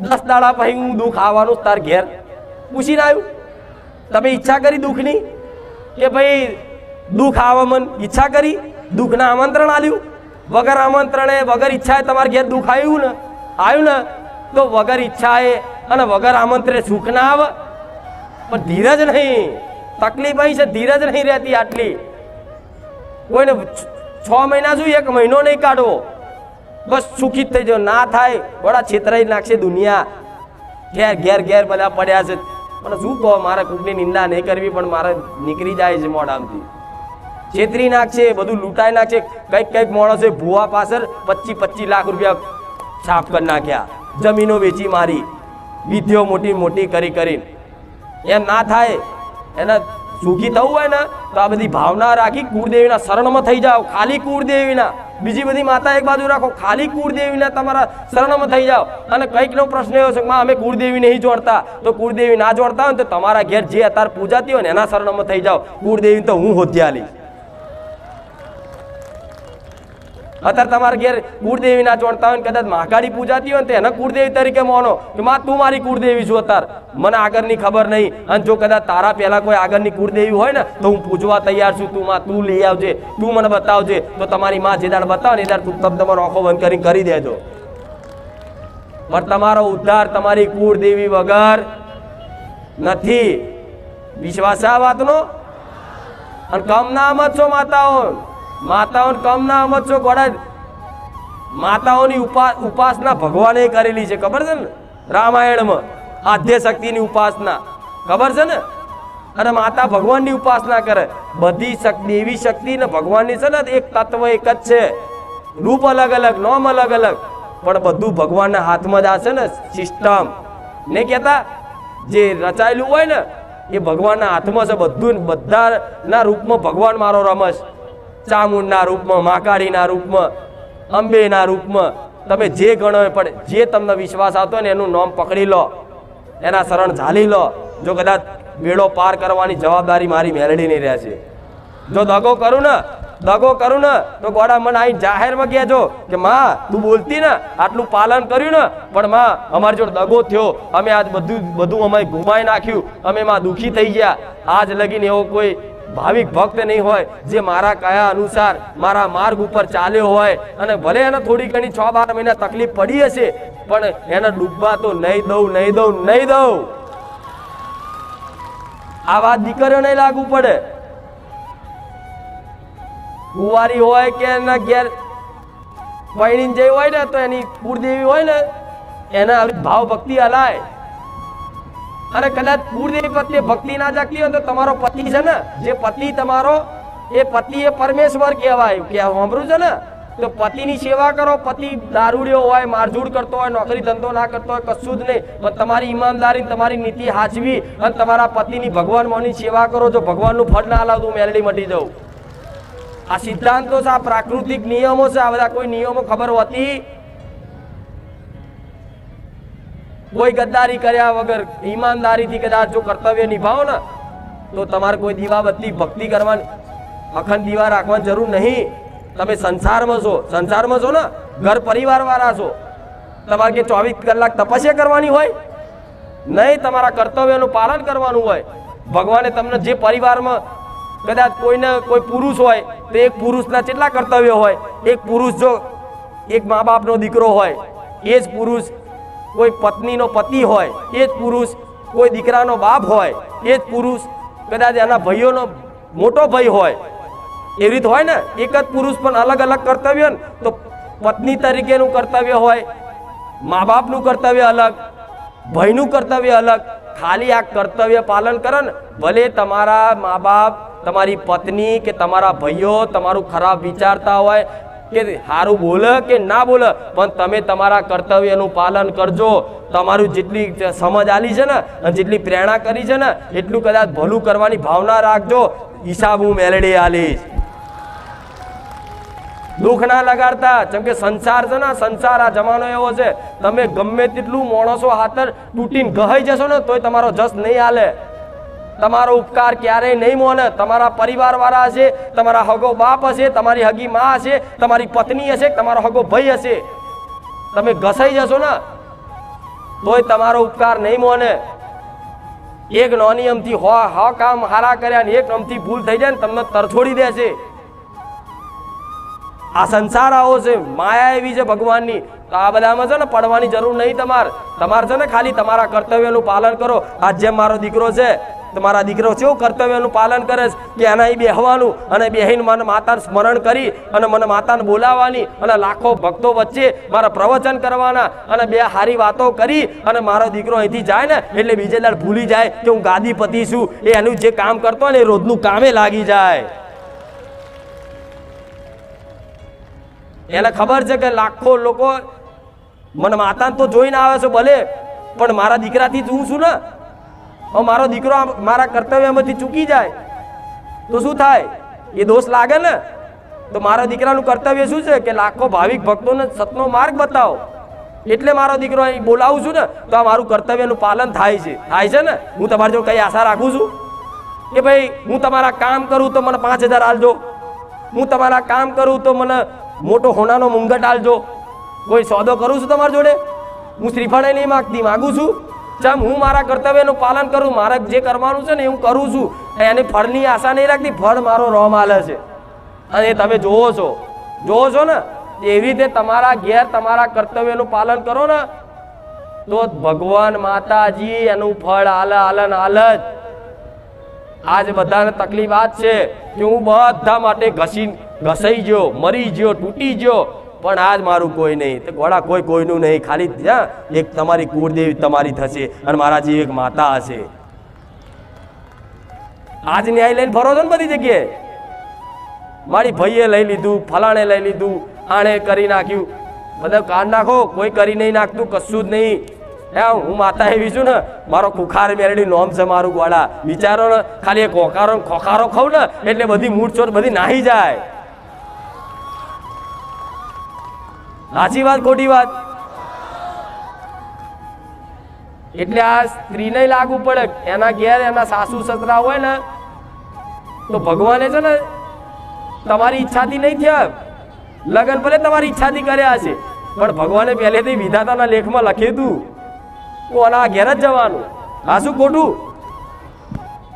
10 દાડા પછી હું દુઃખ આવવાનું તાર ઘેર? પૂછીને આવ્યું? તમે ઈચ્છા કરી દુઃખની કે ભાઈ દુઃખ આવે મન ઈચ્છા કરી? દુઃખના આમંત્રણ આલ્યું? વગર આમંત્રણે વગર ઈચ્છાએ તમારા ઘેર દુઃખ આવ્યું ને? આવ્યું ને? તો વગર ઈચ્છાએ અને વગર આમંત્રણે સુખ ના આવે? પણ ધીરજ નહીં, તકલીફ અહીં છે, ધીરજ નહીં રહેતી આટલી. કોઈને 6 મહિના શું 1 મહિનો નહીં કાઢવો, બસ સુખી થઈ જાવ. ના થાય બડા છેતરાઈ નાખશે દુનિયા. ઘેર ઘેર ઘેર બધા પડ્યા છે. મને શું કહો, મારે કોઈની નિંદા નહીં કરવી, પણ મારે નીકળી જાય છે મોઢામાંથી. છેતરી નાખશે, બધું લૂંટાઈ નાખશે. કંઈક માણસે ભૂવા પાછળ 25 લાખ રૂપિયા છાપ કરી નાખ્યા, જમીનો વેચી મારી, વિધિઓ મોટી મોટી કરીને. એમ ના થાય. એના સુખી થવું હોય ને તો આ બધી ભાવના રાખી કુળદેવીના શરણમાં થઈ જાઓ. ખાલી કુળદેવીના, બીજી બધી માતા એક બાજુ રાખો, ખાલી કુળદેવીના તમારા શરણમાં થઈ જાઓ. અને કંઈકનો પ્રશ્ન એવો છે કે અમે કુળદેવી નહીં જોડતા, તો કુળદેવી ના જોડતા હોય ને તો તમારા ઘેર જે અત્યારે પૂજાતી હોય ને એના શરણમાં થઈ જાઓ. કુળદેવી તો હું હોતી આલી. અત્યારે તમારા ઘેર કુળદેવી ના જોડતા હોય ને કદાચ મહાકાળી પૂજાતી હોય ને તો એને કુળદેવી તરીકે માનો કે માં તું મારી કુળદેવી છું. અત્યારે મને આગળની ખબર નહીં, અને જો કદાચ તારા પહેલા કોઈ આગળની કુળદેવી હોય ને તો હું પૂજવા તૈયાર છું. તું માં તું લઈ આવજે, તું મને બતાવજે. તો તમારી માં જે દાડ બતાવે ને એ દાડ તું તમારો આંખો બંધ કરીને કરી દેજો. પણ તમારો ઉદ્ધાર તમારી કુળદેવી વગર નથી. વિશ્વાસ આ વાતનો? અને કમ ના મત છો માતાઓને કમ ના મત છો. ગોડા માતાઓની ઉપાસના ભગવાને કરેલી છે, ખબર છે ને? રામાયણમાં આદ્ય શક્તિની ઉપાસના ખબર છે ને? અને માતા ભગવાનની ઉપાસના કરે. બધી દેવી શક્તિ ને ભગવાનની છે ને એક તત્વ એક જ છે, રૂપ અલગ અલગ, નામ અલગ અલગ, પણ બધું ભગવાનના હાથમાં જ આ છે ને સિસ્ટમ. ને કહેતા જે રચાયેલું હોય ને એ ભગવાનના હાથમાં છે. બધું બધાના રૂપમાં ભગવાન મારો રમસ. ચામુંડના રૂપમાં, મહાકાળીના રૂપમાં, અંબેના રૂપમાં, તમે જે ગણો પણ જે તમને વિશ્વાસ આવતો હોય ને એનું નામ પકડી લો, એના શરણ ઝાલી લો. જો કદાચ બેડો પાર કરવાની જવાબદારી મારી મેળડીની રહેશે. જો દગો કરું ને તો ગોડા મને અહીં જાહેરમાં કહેજો કે માં તું બોલતી ને આટલું પાલન કર્યું ને, પણ માં અમારી જોડે દગો થયો, અમે આજ બધું અમે ગુમાઈ નાખ્યું, અમે માં દુઃખી થઈ ગયા. આજ લગીને એવો કોઈ ભાવિક ભક્ત નહીં હોય જે મારા કયા અનુસાર મારા માર્ગ ઉપર ચાલ્યો હોય, અને ભલે એને થોડી ઘણી 6-12 મહિના તકલીફ પડી હશે, પણ એને ડૂબવા તો નહીં દઉં. આ વાત દીકરીઓને લાગુ પડે. કુંવારી હોય કે એના ઘેર પૈણીને જઈ હોય ને તો એની કુળદેવી હોય ને એને ભાવ ભક્તિ હલાય. અને કદાચ કુળદેવી પ્રત્યે ભક્તિ ના જાગતી હોય તો તમારો પતિ છે ને, જે પતિ તમારો, એ પતિ એ પરમેશ્વર કહેવાય. સાંભળ્યું છે ને? તો પતિની સેવા કરો. પતિ દારૂડિયો હોય, મારઝૂડ કરતો હોય, નોકરી ધંધો ના કરતો હોય, કશું જ નહીં, પણ તમારી ઈમાનદારી, તમારી નીતિ હાચવી અને તમારા પતિની ભગવાન મોની સેવા કરો. જો ભગવાનનું ફળ ના લાવતું મેલડી મટી જવું. આ સિદ્ધાંતો છે, આ પ્રાકૃતિક નિયમો છે. આ બધા કોઈ નિયમો ખબર હોતી? કોઈ ગદ્દારી કર્યા વગર ઈમાનદારીથી કદાચ જો કર્તવ્ય નિભાવો ને તો તમારે કોઈ દીવાબત્તી ભક્તિ કરવાની, અખંડ દીવા રાખવાની જરૂર નહીં. તમે સંસારમાં છો ને, ઘર પરિવાર વાળા છો. તમારે કે 24 કલાક તપસ્યા કરવાની હોય? નહીં, તમારા કર્તવ્યનું પાલન કરવાનું હોય. ભગવાને તમને જે પરિવારમાં કદાચ કોઈ પુરુષ હોય તો એક પુરુષના કેટલા કર્તવ્ય હોય? એક પુરુષ જો એક મા બાપનો દીકરો હોય એ જ પુરુષ, કોઈ પત્નીનો પતિ હોય એ જ પુરુષ, કોઈ દીકરાનો બાપ હોય એ જ પુરુષ, કદાચ એના ભાઈઓનો મોટો ભાઈ હોય, એવી રીત હોય ને. એક જ પુરુષ પણ અલગ અલગ કર્તવ્ય ને. તો પત્ની તરીકેનું કર્તવ્ય હોય, મા બાપનું કર્તવ્ય અલગ, ભાઈનું કર્તવ્ય અલગ. ખાલી આ કર્તવ્ય પાલન કરો ને, ભલે તમારા મા બાપ, તમારી પત્ની કે તમારા ભાઈઓ તમારું ખરાબ વિચારતા હોય કે સારું બોલે કે ના બોલે, પણ તમે તમારા કર્તવ્યનું પાલન કરજો. તમારું જેટલી સમજ આલી છે ને અને જેટલી પ્રેરણા કરી છે ને એટલું કદાચ ભલું કરવાની ભાવના રાખજો. હિસાબ હું મેલડી આલીશ. દુઃખ ના લગાડતા. જેમ કે સંસાર છે ને, સંસાર આ જમાનો એવો છે, તમે ગમે તેટલું માણસો હાથર તૂટીને ગહાઈ જશો ને તોય તમારો જસ નહીં હાલે. તમારો ઉપકાર ક્યારેય નહીં મોને. તમારા પરિવાર વાળા હશે, તમારા હગો બાપ હશે, તમારી હગી માં હશે, તમારી પત્ની હશે, તમારો હગો ભાઈ હશે, તમે ઘસાઈ જશો ને તોય તમારો ઉપકાર નહીં મોને. એક નોની અમથી કામ હારા કર્યા ને એક અમથી ભૂલ થઈ જાય ને તમને તરછોડી દેશે. આ સંસાર આવો છે, માયા એવી છે ભગવાનની. તો આ બધામાં છે ને પડવાની જરૂર નહીં. તમારે છે ને ખાલી તમારા કર્તવ્યનું પાલન કરો. આજ જેમ મારો દીકરો છે, તમારા દીકરો કેવું કર્તવ્યનું પાલન કરે છે કે એના અહીં બેહવાનું અને બેહીને મને માતાનું સ્મરણ કરી અને મને માતાને બોલાવવાની અને લાખો ભક્તો વચ્ચે મારા પ્રવચન કરવાના અને બે સારી વાતો કરી અને મારો દીકરો અહીંથી જાય ને એટલે બીજે દાડ ભૂલી જાય કે હું ગાદીપતિ છું. એનું જે કામ કરતો હોય ને એ રોજનું કામે લાગી જાય. એને ખબર છે કે લાખો લોકો મને માતાને તો જોઈને આવે છે ભલે, પણ મારા દીકરાથી જ હું છું ને. હવે મારો દીકરો મારા કર્તવ્યમાંથી ચૂકી જાય તો શું થાય? એ દોષ લાગે ને. તો મારા દીકરાનું કર્તવ્ય શું છે કે લાખો ભાવિક ભક્તોને સતનો માર્ગ બતાવો. એટલે મારો દીકરો અહીં બોલાવું છું ને તો આ મારું કર્તવ્યનું પાલન થાય છે ને. હું તમારી જો કઈ આશા રાખું છું કે ભાઈ હું તમારા કામ કરું તો મને 5000 આલજો, હું તમારા કામ કરું તો મને મોટો હોનાનો મુંગટ આલજો. કોઈ સોદો કરું છું તમારી જોડે? હું શ્રીફળ નહીં માગું છું. જેમ હું મારા કર્તવ્યનું પાલન કરું, મારે જે કરવાનું છે ને હું કરું છું, એની ફળની આશા નહીં રાખતી. ફળ મારો રોમ આલે છે અને એ તમે જોવો છો ને. એવી રીતે તમારા ઘેર તમારા કર્તવ્યનું પાલન કરો ને તો ભગવાન માતાજી એનું ફળ આલે જ. આજ બધાને તકલીફ આ જ છે કે હું બધા માટે ઘસાઈ ગયો, મરી ગયો, તૂટી ગયો, પણ આજ મારું કોઈ નહીં. તો ઘોડા કોઈનું નહીં. ખાલી એક તમારી કુળદેવી તમારી થશે અને મારા જે એક માતા હશે. આજ ન્યાય લઈને ફરો છો ને બધી જગ્યાએ. મારી ભાઈએ લઈ લીધું, ફલાણે લઈ લીધું, આણે કરી નાખ્યું. બધા કાઢ નાખો, કોઈ કરી નહીં નાખતું, કશું જ નહીં. હું માતા એવી છું ને, મારો ખુખાર મેરડી નોમ છે મારું. ગોળા વિચારો ને, ખાલી એક ખોખારો ખાવ ને એટલે બધી મૂળચોર બધી નાહી જાય. સાચી વાત ખોટી વાત? એટલે આ સ્ત્રીને લાગુ પડે. એના ઘેર એના સાસુ સસરા હોય ને તો ભગવાને છે ને તમારી ઈચ્છાથી નહીં થયા લગન, ભલે તમારી ઈચ્છાથી કર્યા છે પણ ભગવાને પહેલેથી વિધાતાના લેખમાં લખ્યું હતું કોના ઘેર જ જવાનું. આ શું ખોટું?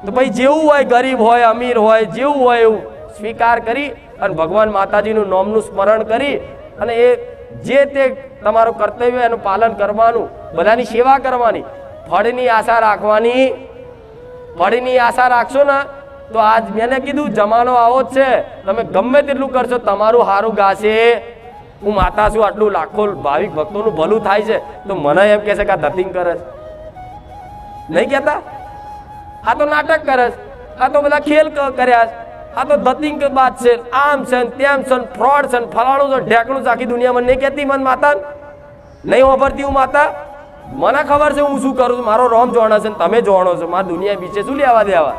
તો ભાઈ જેવું હોય, ગરીબ હોય, અમીર હોય, જેવું હોય એવું સ્વીકાર કરી અને ભગવાન માતાજીનું નામનું સ્મરણ કરી અને એ જે તે તમારું કર્તવ્ય એનું પાલન કરવાનું, બધાની સેવા કરવાની. ફળની આશા રાખવાની. ફળની આશા રાખશો ને તો આજ મેં કીધું જમાનો આવો જ છે. તમે ગમે તેટલું કરશો તમારું સારું ગાશે. હું માતા છું, આટલું લાખો ભાવિક ભક્તોનું ભલું થાય છે તો મને એમ કહે છે કે આ ધતિંગ કરે છે. નહીં કહેતા? આ તો નાટક કરે છે, આ તો બધા ખેલ કર્યા છે, આ તો ધતિંગ બાદ છે, આમ છે તેમ છે, ફ્રોડ છે, ફલાણું છે, ઢેકણું છે, આખી દુનિયામાં નહીં કહેતી મન માતા? નહીં વાપરતી હું માતા? મને ખબર છે હું શું કરું છું, મારો રોમ જોવાનો છે, તમે જોવાનો છો, મારા દુનિયા વિશે શું લેવા દેવા?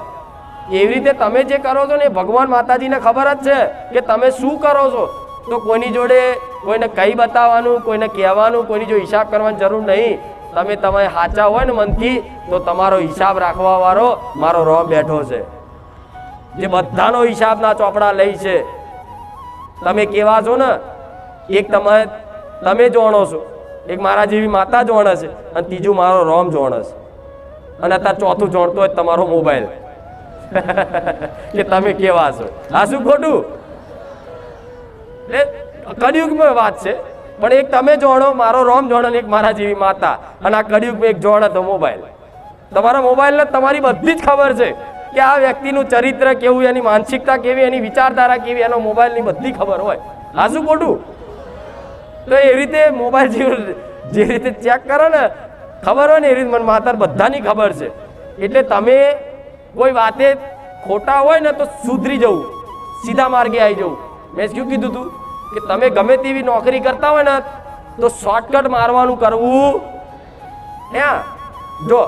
એવી રીતે તમે જે કરો છો ને ભગવાન માતાજીને ખબર જ છે કે તમે શું કરો છો. તો કોઈની જોડે કોઈને કહી બતાવવાનું, કોઈને કહેવાનું, કોઈની જો હિસાબ કરવાની જરૂર નહીં. તમે સાચા હોય ને મનથી તો તમારો હિસાબ રાખવા વાળો મારો રોમ બેઠો છે, જે બધાનો હિસાબના ચોપડા લઈ છે. તમે કેવા છો ને, એક તમે જોણો છો, એક મારા જેવી માતા જોણે છે, અને ત્રીજું મારો રોમ જોણે છે, અને અત્યારે ચોથું જોણતો હોય તમારો મોબાઈલ કે તમે કેવા છો. આ શું ખોટું? કળિયુગમાં વાત છે, પણ એક તમે જોણો, મારો રોમ જોણો, એક મારા જેવી માતા, અને આ કળિયુગમાં એક જોણે તો મોબાઈલ. તમારા મોબાઈલને તમારી બધી જ ખબર છે કે આ વ્યક્તિનું ચરિત્ર કેવું, એની માનસિકતા કેવી, એની વિચારધારા કેવી, એનો મોબાઈલની બધી ખબર હોય. આ શું ખોટું? તો એવી રીતે મોબાઈલ જે રીતે ચેક કરો ને, ખબર હોય ને, એ રીતે મને માતા બધાની ખબર છે. એટલે તમે કોઈ વાતે ખોટા હોય ને તો સુધરી જવું, સીધા માર્ગે આવી જવું. મેં શું કીધું હતું કે તમે ગમે તેવી નોકરી કરતા હોય ને તો શોર્ટકટ મારવાનું કરવું. જો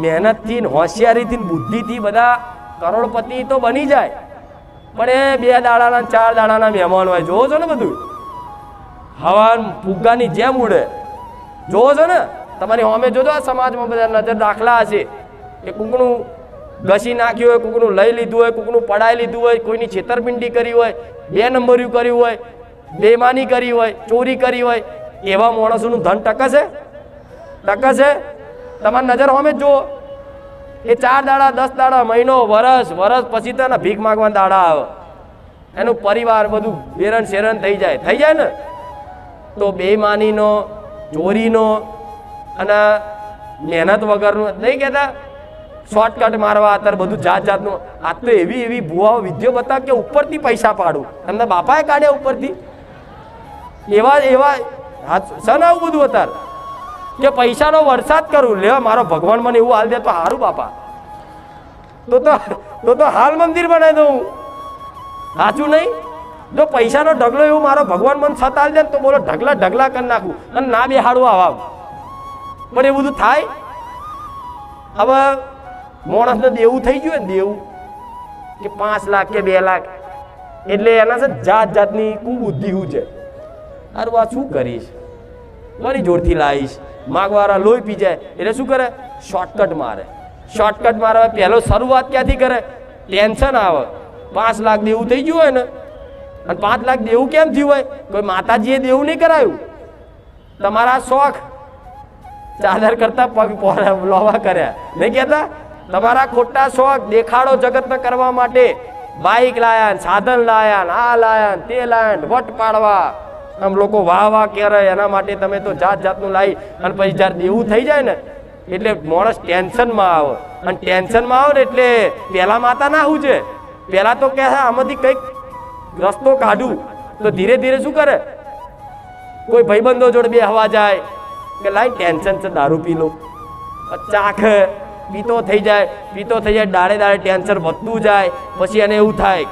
મહેનતથી, હોશિયારીથી, બુદ્ધિથી બધા કરોડપતિ તો બની જાય, પણ એ 2 દાડાના 4 દાડાના મહેમાન હોય. જોવો છો ને, બધું હવા ફુગ્ગાની જેમ ઉડે. જોવો છો ને, તમારી સામે જોજો આ સમાજમાં બધા નજર દાખલા હશે કે કોકનું ઘસી નાખ્યું હોય, કોકનું લઈ લીધું હોય, કોકનું પડાઈ લીધું હોય, કોઈની છેતરપિંડી કરી હોય, 2 નંબર્યું કર્યું હોય, બેમાની કરી હોય, ચોરી કરી હોય. એવા માણસોનું ધન ટકશે? ટકશે? તમારી નજર સામે જ જુઓ. એ 4 દાડા, 10 દાડા, મહિનો, વરસ પછી તો એના ભીખ માગવાના દાડા આવે. એનું પરિવાર બધું બેરણ શેરણ થઈ જાય ને. તો બેમાનીનો, ચોરીનો અને મહેનત વગરનું નહીં કહેતા શોર્ટકટ મારવા, અત્યારે બધું જાત જાતનું. આ તો એવી ભુવાઓ વિદ્યો બતાવે કે ઉપરથી પૈસા પાડું. એમના બાપાએ કાઢ્યા ઉપરથી. એવા સન આવું બધું અત્યારે કે પૈસાનો વરસાદ કરું, લેવા મારો ભગવાન મને એવું હાલ દે તો સારું બાપા, તો હાલ મંદિર બનાવી દઉં. સાચું નહીં? જો પૈસાનો ઢગલો એવું મારો ભગવાન મને સત હાલ દે તો બોલો ઢગલા કરી નાખું અને ના બેહાડું આવા. પણ એ બધું થાય? હવે માણસને દેવું થઈ ગયું ને, દેવું કે 5 લાખ કે 2 લાખ, એટલે એના છે જાત જાતની કુબુદ્ધિ શું છે. અરે આ શું કરીશ, મારી જોડથી લાવીશ, માગવાળા લોહી પી જાય એટલે શું કરે? શોર્ટકટ મારે. શોર્ટકટ મારવા પહેલો શરૂઆત ક્યાંથી કરે? ટેન્શન આવે. 5 લાખ દેવું થઈ ગયું હોય ને, અને 5 લાખ દેવું કેમ થયું હોય? કોઈ માતાજીએ દેવું નહીં કરાયું, તમારા શોખ ચાદર કરતા પગ લોવા કર્યા. નહીં કહેતા? તમારા ખોટા શોખ દેખાડો જગતને કરવા માટે બાઇક લાયા, સાધન લાયા, આ લાયા, તે લાયા, વટ પાડવા, આમ લોકો વાહ કરે એના માટે તમે તો જાત જાતનું લાવી, અને પછી જ્યારે દેવું થઈ જાય ને એટલે માણસ ટેન્શનમાં આવે. અને ટેન્શનમાં આવે ને એટલે પહેલા માતા ના શું છે, પહેલા તો કહે આમાંથી કંઈક રસ્તો કાઢું. તો ધીરે ધીરે શું કરે? કોઈ ભાઈબંધો જોડે બેહવા જાય કે લાઈ ટેન્શન છે, દારૂ પી લો. ચાખ પીતો થઈ જાય, દાડે ટેન્શન વધતું જાય. પછી એને એવું થાય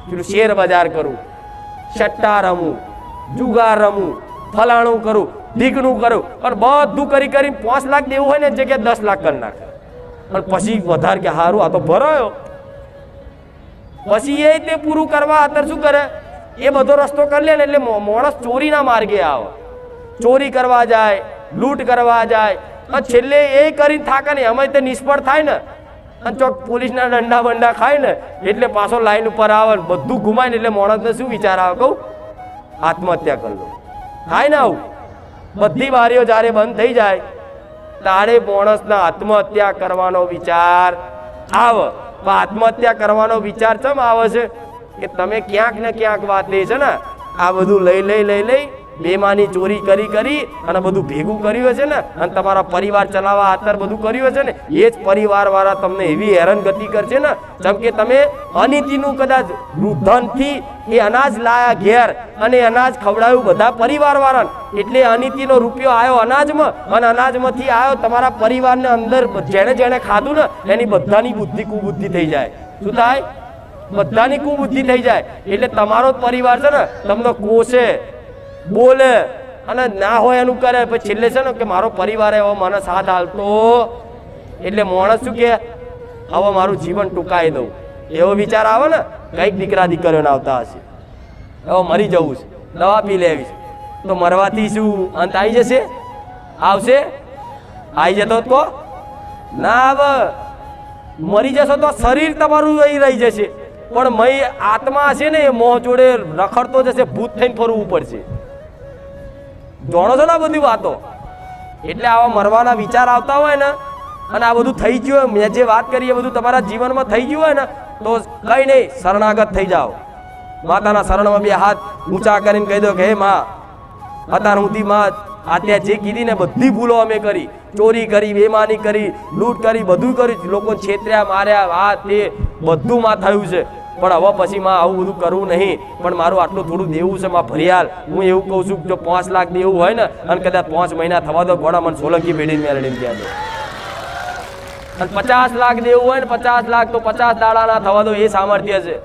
પેલું શેર બજાર કરું, સટ્ટા રમું, જુગાર રમું, ફલાણું કરું, ઢીકણું કરું, અને બધું કરી 5 લાખ દેવું હોય ને જગ્યાએ 10 લાખ કરી નાખે. અને પછી વધારે કે સારું આ તો ભરાયો. પછી એ તે પૂરું કરવા અત્યારે શું કરે? એ બધો રસ્તો કરી લે ને એટલે માણસ ચોરીના માર્ગે આવે. ચોરી કરવા જાય, લૂંટ કરવા જાય, અને છેલ્લે એ કરીને થાકે ને, એમાં તે નિષ્ફળ થાય ને, અને ચોક પોલીસના દંડા બંડા ખાય ને એટલે પાછો લાઈન ઉપર આવે, બધું ઘુમાય ને એટલે માણસને શું વિચાર આવે? કહું આત્મહત્યા કરી લો. થાય ને આવું? બધી બારીઓ જ્યારે બંધ થઈ જાય તારે માણસના આત્મહત્યા કરવાનો વિચાર આવે. પણ આત્મહત્યા કરવાનો વિચાર કેમ આવે છે? કે તમે ક્યાંક ને ક્યાંક વાત લે છે ને, આ બધું લઈ બેમાની ચોરી કરી અને બધું ભેગું કર્યું છે ને, અને તમારા પરિવાર ચલાવવા ખાતર બધું કર્યું છે ને, એ જ પરિવારવાળા તમને એવી હેરાનગતિ કરશે ને, જેમ કે તમે અનીતિનું કદાચ ધનથી એ અનાજ લાયા ઘેર અને અનાજ ખવડાવ્યું બધા પરિવારવાળાને, એટલે અનીતિનો રૂપિયો આવ્યો અનાજમાં, અને અનાજમાંથી આવ્યો તમારા પરિવારને અંદર જેણે જેણે ખાધું ને એની બધાની બુદ્ધિ કુબુદ્ધિ થઈ જાય. શું થાય? બધાની કુબુદ્ધિ થઈ જાય. એટલે તમારો જ પરિવાર છે ને તમને કોસે, બોલે અને ના હોય એનું કરે, પછી છેલ્લે છે ને કે મારો પરિવાર એવો મને સાથ હાલતો, એટલે માણસ શું કે હવે મારું જીવન ટૂંકાઈ દઉં, એવો વિચાર આવે ને. કઈક દીકરા દીકરીઓને આવતા હશે, હવે મરી જવું છે, દવા પી લેવી છે, તો મરવાથી શું અંત આવી જશે? આવશે? આવી જતો તો ના આવે. મરી જશો તો શરીર તમારું અહીં રહી જશે, પણ મય આત્મા હશે ને એ મોહ જોડે રખડતો જશે, ભૂત થઈને ફરવું પડશે. જાણો છો ને આ બધી વાતો? એટલે આવા મરવાના વિચાર આવતા હોય ને, અને આ બધું થઈ ગયું હોય, મેં જે વાત કરી એ બધું તમારા જીવનમાં થઈ ગયું હોય ને, તો કઈ નહીં, શરણાગત થઈ જાઓ. માતાના શરણમાં બે હાથ ઊંચા કરીને કહી દો કે હે માં, અત્યાર સુધી માં અત્યારે જે કીધી ને બધી ભૂલો અમે કરી, ચોરી કરી, બેમાની કરી, લૂંટ કરી, બધું કર્યું, લોકોને છેતર્યા, માર્યા, આ તે બધું માં થયું છે, પણ હવે પછી માં આવું બધું કરવું નહીં. પણ મારું આટલું થોડું દેવું છે માં ભરિયાલ. હું એવું કહું છું જો 5 લાખ દેવું હોય ને, અને કદાચ 5 મહિના થવા દો, ઘોડા મને સોલંકી મેળવીને મેળવીને ત્યાં દો. અને 50 લાખ દેવું હોય ને 50 લાખ, તો 50 દાડા ના થવા દો. એ સામર્થ્ય છે,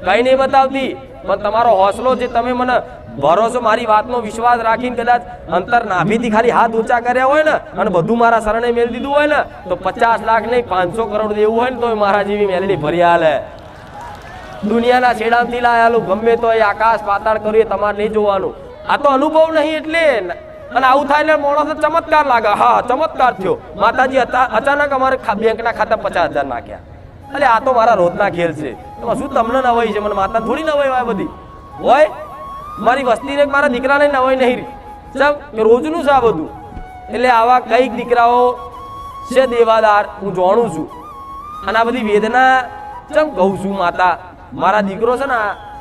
કઈ નહીં બતાવતી. પણ તમારો હોસલો જે તમે મને ભરોસો, મારી વાતનો વિશ્વાસ રાખીને કદાચ અંતર નાભીથી ખાલી હાથ ઊંચા કર્યા હોય ને, અને બધું મારા શરણે મેળ દીધું હોય ને, તો 50 લાખ નહીં 500 કરોડ દેવું હોય ને તો મારા જેવી મેલડી ભરી હાલે. દુનિયાના છેડાથી લાયેલું ગમે તો એ આકાશ પાતાળ કર્યું, એ તમારે નહીં જોવાનું. આ તો અનુભવ નહીં એટલે. અને આવું થાય એટલે માણસ ચમત્કાર લાગે. હા, ચમત્કાર થયો. માતાજી અચાનક અમારે બેંકના ખાતા 50,000 નાખ્યા. અરે આ તો મારા રોજના ખેલ છે. એમાં શું તમને નવાઈ છે? મને માતા થોડી નવાઈ હોય બધી હોય. મારી વસ્તીને મારા દીકરાને નવાઈ નહીં ચમ કે રોજનું છે આ બધું. એટલે આવા કઈક દીકરાઓ છે દેવાદાર, હું જાણું છું. અને આ બધી વેદના ચમ કહું છું માતા, મારા દીકરો છે ને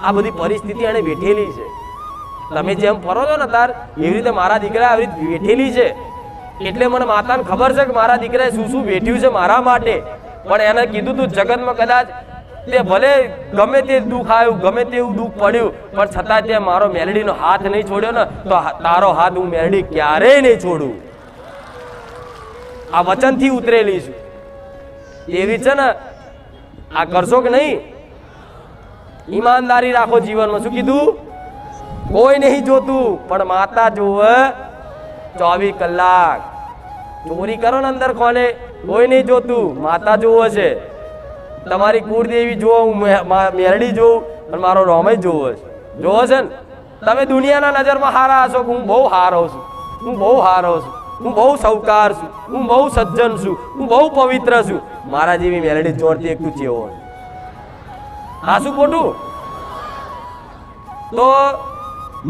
આ બધી પરિસ્થિતિ એને વેઠેલી છે. તમે જેમ ફરો છો ને તાર એવી રીતે મારા દીકરા આવી રીતે વેઠેલી છે. એટલે મને માતાને ખબર છે કે મારા દીકરાએ શું શું વેઠ્યું છે મારા માટે. પણ એને કીધું તું જગતમાં કદાચ તે ભલે ગમે તે દુઃખ આવ્યું, ગમે તેવું દુઃખ પડ્યું, પણ છતાં તે મારો મેલડીનો હાથ નહીં છોડ્યો ને, તો તારો હાથ હું મેલડી ક્યારેય નહીં છોડું. આ વચનથી ઉતરેલી છું. એવી છે ને આ કરશો કે નહીં? ઈમાનદારી રાખો જીવનમાં. શું કીધું? કોઈ નહીં જોતું, પણ માતા જોવે 24 કલાક. ચોરી કરો ને અંદર કોને, કોઈ નહીં જોતું, માતા જોવે છે. તમારી કુળદેવી જોવો, હું મેરડી જોઉં, અને મારો રોમય જોવો છે. જોવો છે ને? તમે દુનિયાના નજરમાં હારા હશો કે હું બહુ હારો છું, હું બહુ હારો છું, હું બહુ સૌકાર છું, હું બહુ સજ્જન છું, હું બહુ પવિત્ર છું. મારા જેવી મેરડી જોડતી એક તું ચેવો. હા, શું ખોટું? તો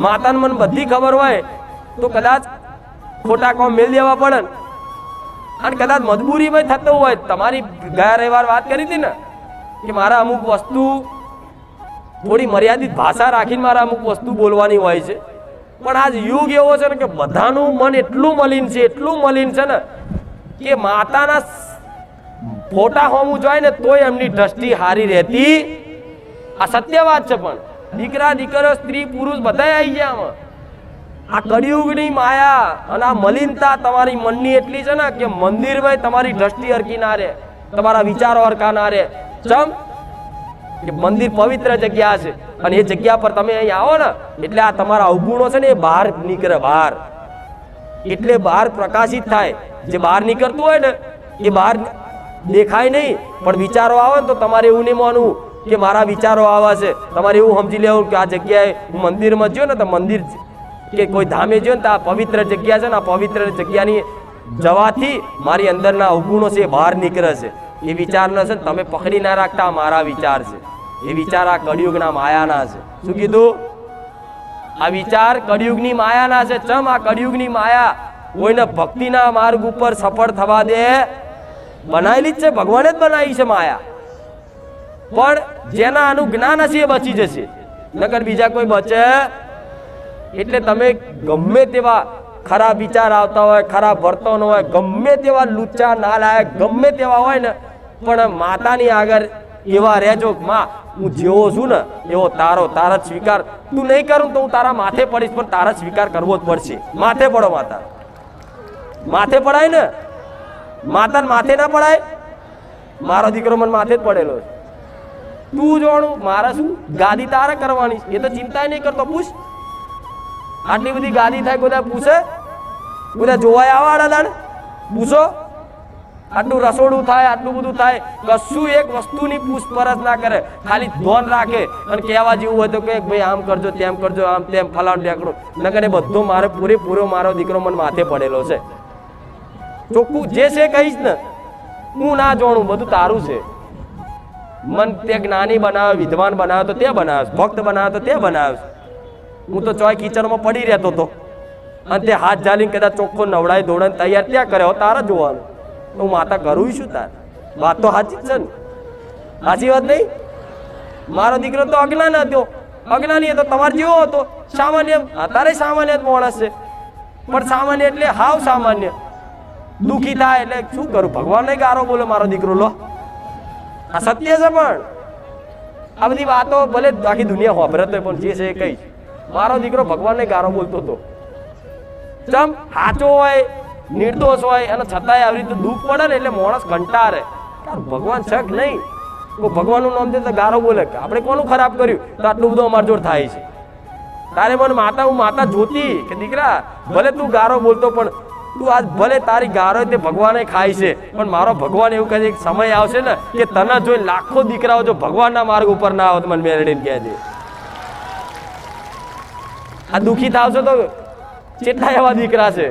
માતાને મને બધી ખબર હોય તો કદાચ ખોટા કોમ મેલ દેવા પડે ને. અને કદાચ મજબૂરીમાં થતું હોય. તમારી ગયા રવિવાર વાત કરી હતી ને કે મારા અમુક વસ્તુ થોડી મર્યાદિત ભાષા રાખીને મારા અમુક વસ્તુ બોલવાની હોય છે. પણ આજ યુગ એવો છે ને કે બધાનું મન એટલું મલિન છે, એટલું મલિન છે ને કે માતાના ફોટા હોમું જોઈએ ને તોય એમની દ્રષ્ટિ હારી રહેતી. આ સત્ય વાત છે. પણ દીકરા દીકરીઓ, સ્ત્રી પુરુષ બધા આવી ગયા આમાં. આ કળિયુગની માયા અને આ મલિનતા તમારી મનની એટલી છે ને કે મંદિરમાં તમારી દ્રષ્ટિ હરકી ના રહે, તમારા વિચારો હરકા ના રહે. ચમ કે મંદિર પવિત્ર જગ્યા છે, અને એ જગ્યા પર તમે અહીં આવો ને એટલે આ તમારા અવગુણો છે ને એ બહાર નીકળે. બહાર એટલે બહાર પ્રકાશિત થાય. જે બહાર નીકળતું હોય ને એ બહાર દેખાય નહીં, પણ વિચારો આવે ને તો તમારે એવું નહીં માનવું કે મારા વિચારો આવા છે. તમારે એવું સમજી લેવું કે આ જગ્યાએ હું મંદિરમાં જ્યો ને તો મંદિર કે કોઈ ધામે જ્યો ને તો આ પવિત્ર જગ્યા છે ને, આ પવિત્ર જગ્યાની જવાથી મારી અંદરના અવગુણો છે એ બહાર નીકળે છે. એ વિચારનો છે તમે પકડી ના રાખતા, મારા વિચાર છે. એ વિચાર આ કળિયુગના માયાના છે. શું કીધું? આ વિચાર કળિયુગની માયાના છે. ચમ આ કળિયુગની માયા કોઈને ભક્તિના માર્ગ ઉપર સફળ થવા દે બનાવેલી જ છે. ભગવાને જ બનાવી છે માયા. પણ જેના આનું જ્ઞાન હશે એ બચી જશે, નકર બીજા કોઈ બચે એટલે તમે ગમે તેવા ખરાબ વિચાર આવતા હોય, ખરાબ વર્તન હોય, ગમે તેવા લુચ્ચા નાલાયક ગમે તેવા હોય ને, પણ માતાની આગળ એવા રહેજો, માં હું જેવો છું ને એવો તારા સ્વીકાર તું નહીં કરું તો હું તારા માથે પડીશ, પણ તારા સ્વીકાર કરવો જ પડશે. માથે પડો, માતા માથે પડાય ને, માતા માથે ના પડાય. મારો દીકરો મને માથે જ પડેલો છે. તું જોણું મારા શું ગાદી તારે કરવાની, એ તો ચિંતા નહીં કરતો. પૂછ, આટલી બધી ગાદી થાય બધા પૂછે, બધા જોવાય આવા દાડ પૂછો. આટલું રસોડું થાય, આટલું બધું થાય, કશું એક વસ્તુની પૂછપરછ ના કરે, ખાલી ધોન રાખે. અને કહેવા જેવું હોય તો કે ભાઈ આમ કરજો, તેમ કરજો, આમ તેમ ફલાણ ઢેકડું નકર એ બધું મારે પૂરેપૂરો મારો દીકરો મને માથે પડેલો છે. ચોખ્ખું જે છે કહીશ ને, હું ના જોણું, બધું તારું છે. મન તે જ્ઞાની બનાવે, વિદ્વાન બનાવે તો તે બનાવે, ભક્ત બનાવે તો તે બનાવે. હું તો ચોય કિચનમાં પડી રહેતો હતો, અને તે હાથ ઝાલીને કદાચ ચોખ્ખો નવડાય ધોળાને તૈયાર ત્યાં કરે, તારે જોવાનું. હું માતા કરું છું તાર વાત તો સાચી જ છે ને, સાચી વાત નહીં? મારો દીકરો તો અજ્ઞાન હતો, અજ્ઞાની હતો, તમારે જેવો હતો સામાન્ય. અત્યારે સામાન્ય જ માણસ છે, પણ સામાન્ય એટલે હાવ સામાન્ય. દુઃખી થાય એટલે શું કરું, ભગવાનને ગારો બોલે મારો દીકરો. લો, આ સત્ય છે. પણ આ બધી વાતો ભલે આખી દુનિયા હોભરે તો, પણ જે છે એ કઈ, મારો દીકરો ભગવાનને ગારો બોલતો હતો. ચમ સાચો હોય, નિર્દોષ હોય, અને છતાંય આવી રીતે દુઃખ પડે ને એટલે માણસ કંટાળે. ભગવાન છે કે નહીં, કોઈ ભગવાનનું નામ દે તો ગારો બોલે કે આપણે કોનું ખરાબ કર્યું તો આટલું બધું અમાર જોડ થાય છે. તારે મને માતા, હું માતા જોતી કે દીકરા ભલે તું ગારો બોલતો, પણ તું આજ ભલે તારી ગારો તે ભગવાને ખાય છે, પણ મારો ભગવાન એવું કહે છે કે સમય આવશે ને કે તને જોઈ લાખો દીકરાઓ જો ભગવાનના માર્ગ ઉપર ના આવે તો મને મેળવીને કહેજે. આ દુઃખી થાવશો તો કેટલા એવા દીકરા છે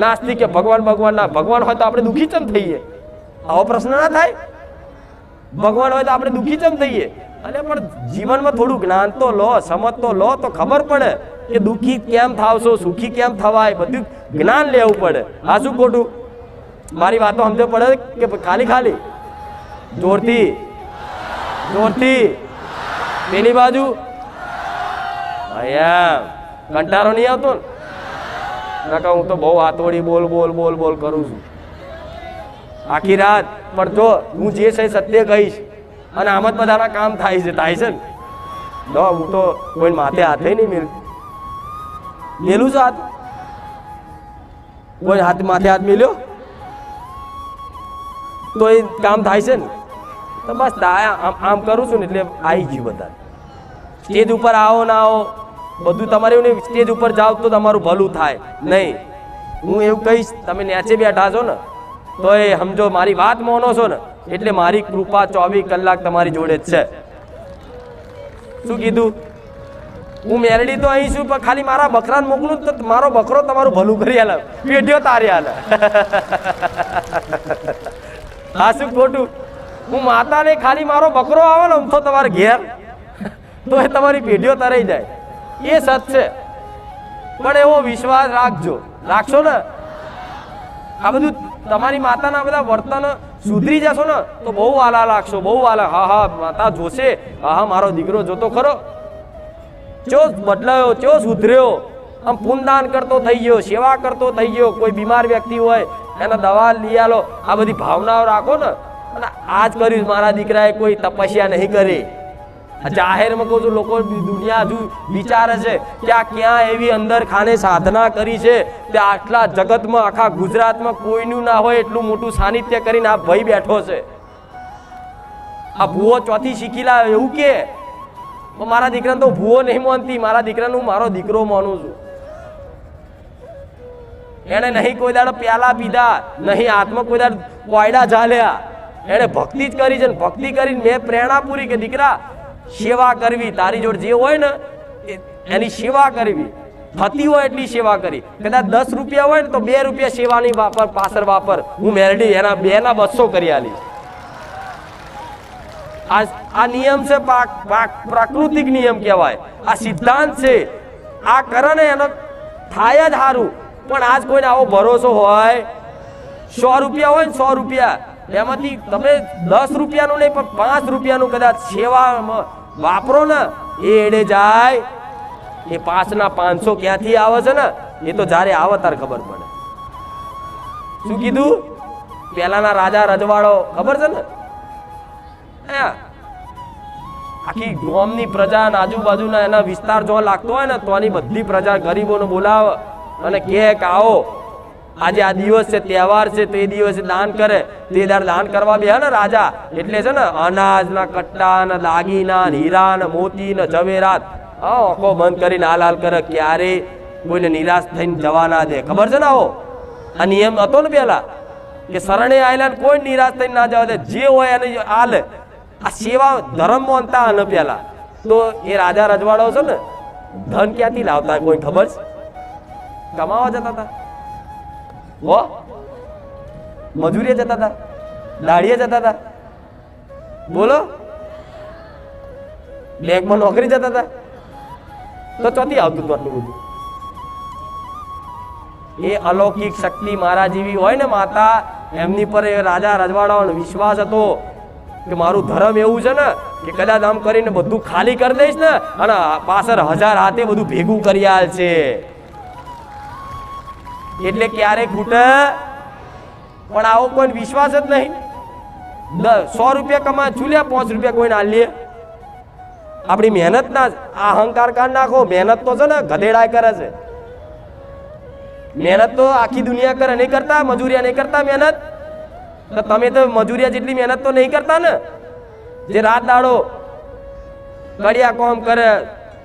નાસ્તિક કે ભગવાન ના, ભગવાન હોય તો આપણે દુઃખી ચમ થઈએ? આવો પ્રશ્ન ના થાય? ભગવાન હોય તો આપણે દુઃખી ચમ થઈએ? અને પણ જીવનમાં થોડું જ્ઞાન તો લો, સમજ તો લો, તો ખબર પડે કે દુઃખી કેમ થાવશો, સુખી કેમ થવાય, બધું જ્ઞાન લેવું પડે. આ શું ખોટું? મારી વાતો સમજ પડે કે ખાલી જોરથી પેલી બાજુ અહીંયા કંટાળો નહીં આવતો ને? નકા હું તો બહુ હાથોડી બોલ કરું છું આખી રાત. પણ જો હું જે છે સત્ય કહીશ, અને આમ જ બધાના કામ થાય છે ને. હું તો કોઈ માથે હાથે નહીં મેલું છે. હાથ કોઈ માથે હાથ મેલ્યો તો એ કામ થાય છે ને. તો બસ આમ કરું છું ને એટલે આવી ગયું બધા. સ્ટેજ ઉપર આવો ના આવો બધું તમારે એવું નહીં, સ્ટેજ ઉપર જાઓ તો તમારું ભલું થાય નહીં. હું એવું કહીશ, તમે નેચે બેઠા છો ને તો એ સમજો મારી વાત માનો છો ને એટલે મારી કૃપા 24 કલાક તમારી જોડે જ છે. શું કીધું? હું મેરડી તો અહીં છું, પણ ખાલી મારા બકરાને મોકલું તો મારો બકરો તમારું ભલું કરી હાલે, પેઢીઓ તારી હાલે. હા, શું ખોટું? હું માતાને ખાલી મારો બકરો આવે ને તો તમારે ઘેર તો એ તમારી પેઢીઓ તરાઈ જાય. એ સત છે. પણ એવો વિશ્વાસ રાખશો ને, આ બધું તમારી માતાના બધા વર્તન સુધરી જશો ને તો બહુ વાલા લાગશો, બહુ વાલા. હા માતા જોશે, હા મારો દીકરો જોતો ખરો, ચો બદલાયો, ચો સુધર્યો, આમ પુનદાન કરતો થઈ ગયો, સેવા કરતો થઈ ગયો. કોઈ બીમાર વ્યક્તિ હોય એને દવા લઈ આલો, આ બધી ભાવનાઓ રાખો ને. અને આજ કર્યું મારા દીકરાએ કોઈ તપસ્યા નહીં કરી. જાહેરમાં કહું છું, લોકો દુનિયા હજુ વિચારે છે કે આ ક્યાં એવી અંદર ખાને સાધના કરી છે તે આટલા જગતમાં, આખા ગુજરાતમાં કોઈનું ના હોય એટલું મોટું સાનિધ્ય કરીને આ ભાઈ બેઠો છે. આ ભૂવો ચોથી શીખી લાવે એવું કે મારા દીકરાને તો ભૂવો નહીં માનતી, મારા દીકરાને હું મારો દીકરો માનું છું. એને નહીં કોઈ દાડો પ્યાલા પીધા, નહીં હાથમાં કોઈ દાડો કોયડા ઝાલ્યા, એને ભક્તિ જ કરી છે. ભક્તિ કરીને મેં પ્રેરણા પૂરી કે દીકરા સેવા કરવી, તારી જોડે જે હોય ને એની સેવા કરવી, થતી હોય એટલી સેવા કરી. કદાચ 10 રૂપિયા હોય ને તો 2 રૂપિયા સેવાની પાછળ વાપર. હું મેરડી એના 2 ના 200 કરી આલીશ. આ નિયમ છે, પ્રાકૃતિક નિયમ કહેવાય. આ સિદ્ધાંત છે. આ કરે ને એનો થાય જ સારું. પણ આજ કોઈને આવો ભરોસો હોય, 100 રૂપિયા હોય ને 100 રૂપિયા એમાંથી તમે 10 રૂપિયાનું નહીં પણ 5 રૂપિયાનું કદાચ સેવામાં વાપરો ને, એ એડે જાય એ પાછના 500 ક્યાંથી આવે છે ને એ તો જ્યારે આવે ત્યારે ખબર પડે. શું કીધું? પેલાના રાજા રજવાડો ખબર છે ને, આખી ગામની પ્રજા આજુબાજુના એના વિસ્તાર જો લાગતો હોય ને તો આની બધી પ્રજા ગરીબોને બોલાવે અને કહે કે આવો આજે આ દિવસ છે, તહેવાર છે, તો એ દિવસે દાન કરે. તે દાન કરવા બે ને રાજા એટલે છે ને અનાજના કટ્ટા ને દાગીના હીરા ને મોતી ને ઝવેરાત આંખો બંધ કરીને હાલ કરે. ક્યારે કોઈને નિરાશ થઈને જવા ના દે. ખબર છે ને આવો આ નિયમ હતો ને પેલા કે શરણે આયેલા કોઈ નિરાશ થઈને ના જવા દે. જે હોય એને હાલ આ સેવા ધર્મ માનતા અને પેલા તો એ રાજા રજવાડો છે ને ધન ક્યાંથી લાવતા કોઈ ખબર છે? કમાવા જતા હતા, મજૂરીએ જતા હતા, દાડીએ જતા હતા, બોલો બેંકમાં નોકરી જતા હતા, તો ચોથી આવતું હતું આટલું બધું? એ અલૌકિક શક્તિ મારા જેવી હોય ને માતા, એમની પર એ રાજા રજવાડાઓનો વિશ્વાસ હતો કે મારું ધર્મ એવું છે ને કે કદાચ આમ કરીને બધું ખાલી કરી દઈશ ને અને પાછળ 1000 હાથે બધું ભેગું કરી આલ છે. એટલે ક્યારે ખૂટે પણ આવો કોઈ વિશ્વાસ જ નહીં. 100 રૂપિયા કમાય ચૂલ્યા 5 રૂપિયા કોઈ ના લે. આપણી મહેનત ના અહંકાર કાઢ નાખો. મહેનત તો છે ને ગધેડા કરે છે. મહેનત તો આખી દુનિયા કરે, નહીં કરતા? મજૂરિયા નહીં કરતા મહેનત? તો તમે તો મજૂરિયા જેટલી મહેનત તો નહીં કરતા ને. જે રાત દાડો કડિયા કામ કરે,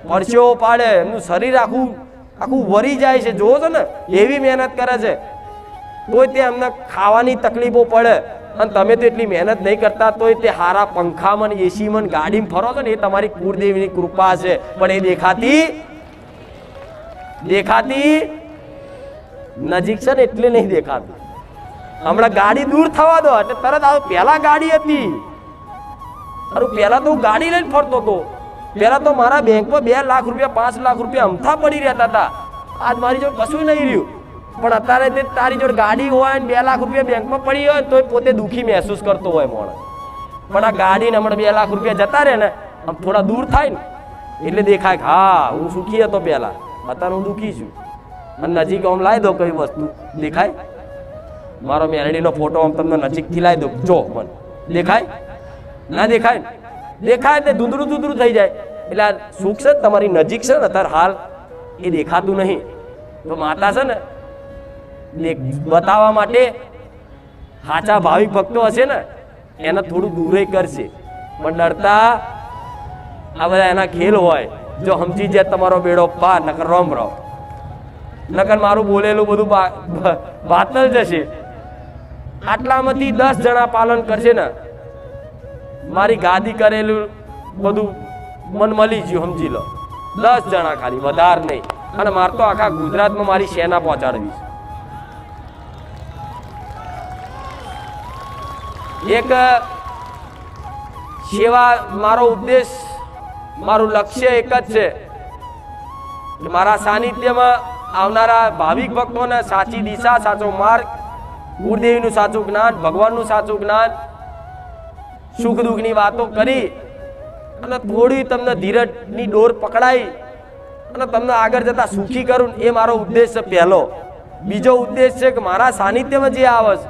પરસેવો પાડે, એમનું શરીર આખું વરી જાય છે, જોવો છો ને એવી મહેનત કરે છે, તોય તે એમને ખાવાની તકલીફો પડે. અને તમે તો એટલી મહેનત નહીં કરતા તોય તે હારા પંખામાં એસીમાં ગાડીમાં ફરો છો ને એ તમારી કુળદેવીની કૃપા છે. પણ એ દેખાતી નજીક છે ને એટલે નહીં દેખાતું. હમણાં ગાડી દૂર થવા દો એટલે તરત આવો. પહેલા ગાડી હતી, પહેલા તો હું ગાડી લઈને ફરતો હતો. પહેલા તો મારા બેંકમાં 2 લાખ રૂપિયા 5 લાખ રૂપિયા અમથા પડી રહેતા હતા. આજ મારી જોડે કશું નહીં રહ્યું. પણ અત્યારે તે તારી જોડે ગાડી હોય ને 2 લાખ રૂપિયા બેંકમાં પડી હોય તો પોતે દુઃખી મહેસૂસ કરતો હોય માણસ. પણ આ ગાડીને હમણાં 2 લાખ રૂપિયા જતા રહે ને આમ થોડા દૂર થાય ને એટલે દેખાય કે હા હું સુખી હતો પહેલા, અત્યારે હું દુઃખી છું. અને નજીક આમ લાવી દો કઈ વસ્તુ દેખાય. મારો મેરડીનો ફોટો આમ તમને નજીકથી લાવી દો, જો મને દેખાય ના દેખાય? દેખાય એટલે ધૂંધળું થઈ જાય. એટલે આ સુખ છે તમારી નજીક છે ને અત્યારે હાલ એ દેખાતું નહીં. તો માતા છે ને બતાવવા માટે સાચા ભાવિક ભક્તો હશે ને એને થોડું દૂરે કરશે. પણ ડરતા આ બધા એના ખેલ હોય. જો સમજી જાય તમારો બેડો પાર, નકર રોમ રહો, નકર મારું બોલેલું બધું બાતલ જશે. આટલામાંથી 10 જણા પાલન કરશે ને મારી ગાદી કરેલું બધું મન મળી ગયું, સમજી લો. 10 જણા ખાલી, વધારે નહીં. અને મારે તો આખા ગુજરાતમાં મારી સેના પહોંચાડવી છે. એક સેવા, મારો ઉદ્દેશ, મારું લક્ષ્ય એક જ છે કે મારા સાનિધ્યમાં આવનારા ભાવિક ભક્તોને સાચી દિશા, સાચો માર્ગ, ગુરુદેવનું સાચું જ્ઞાન, ભગવાનનું સાચું જ્ઞાન, સુખ દુઃખની વાતો કરી અને થોડી તમને ધીરજની ડોર પકડાઈ અને તમને આગળ જતા સુખી કરું, એ મારો ઉદ્દેશ છે પહેલો. બીજો ઉદ્દેશ છે કે મારા સાનિધ્યમાં જે આવે છે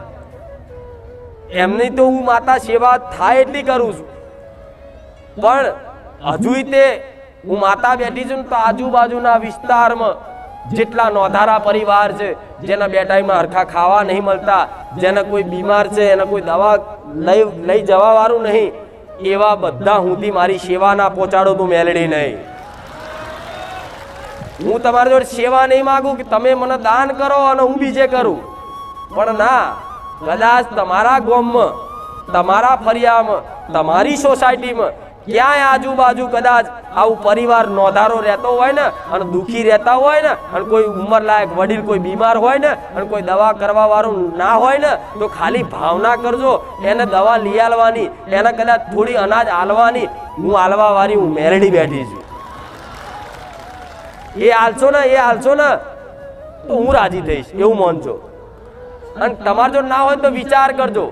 એમની તો હું માતા સેવા થાય એટલી કરું છું, પણ હજુય તે હું માતા બેઠી છું તો આજુબાજુના વિસ્તારમાં જેટલા નોંધારા પરિવાર છે, જેના 2 ટાઈમમાં હરખા ખાવા નહીં મળતા, જેને કોઈ બીમાર છે, એને કોઈ દવા લઈ જવા વાળું નહીં, એવા બધા હુંથી મારી સેવા ના પહોંચાડો તું મેલડી નહીં. હું તમારી જોડે સેવા નહીં માંગુ કે તમે મને દાન કરો અને હું બીજે કરું. પણ ના, કદાચ તમારા ગામમાં, તમારા ફરિયામાં, તમારી સોસાયટીમાં ક્યાંય આજુબાજુ કદાચ આવું પરિવાર નોંધારો રહેતો હોય ને અને દુઃખી રહેતા હોય ને અને કોઈ ઉંમરલાયક વડીલ કોઈ બીમાર હોય ને અને કોઈ દવા કરવા વાળું ના હોય ને તો ખાલી ભાવના કરજો, એને દવા લઈ આલવાની, એને કદાચ થોડી અનાજ આલવાની. હું આલવા વાળી હું મેરડી બેઠી છું. એ આલશો ને તો હું રાજી થઈશ એવું માનજો. અને તમારે જો ના હોય તો વિચાર કરજો,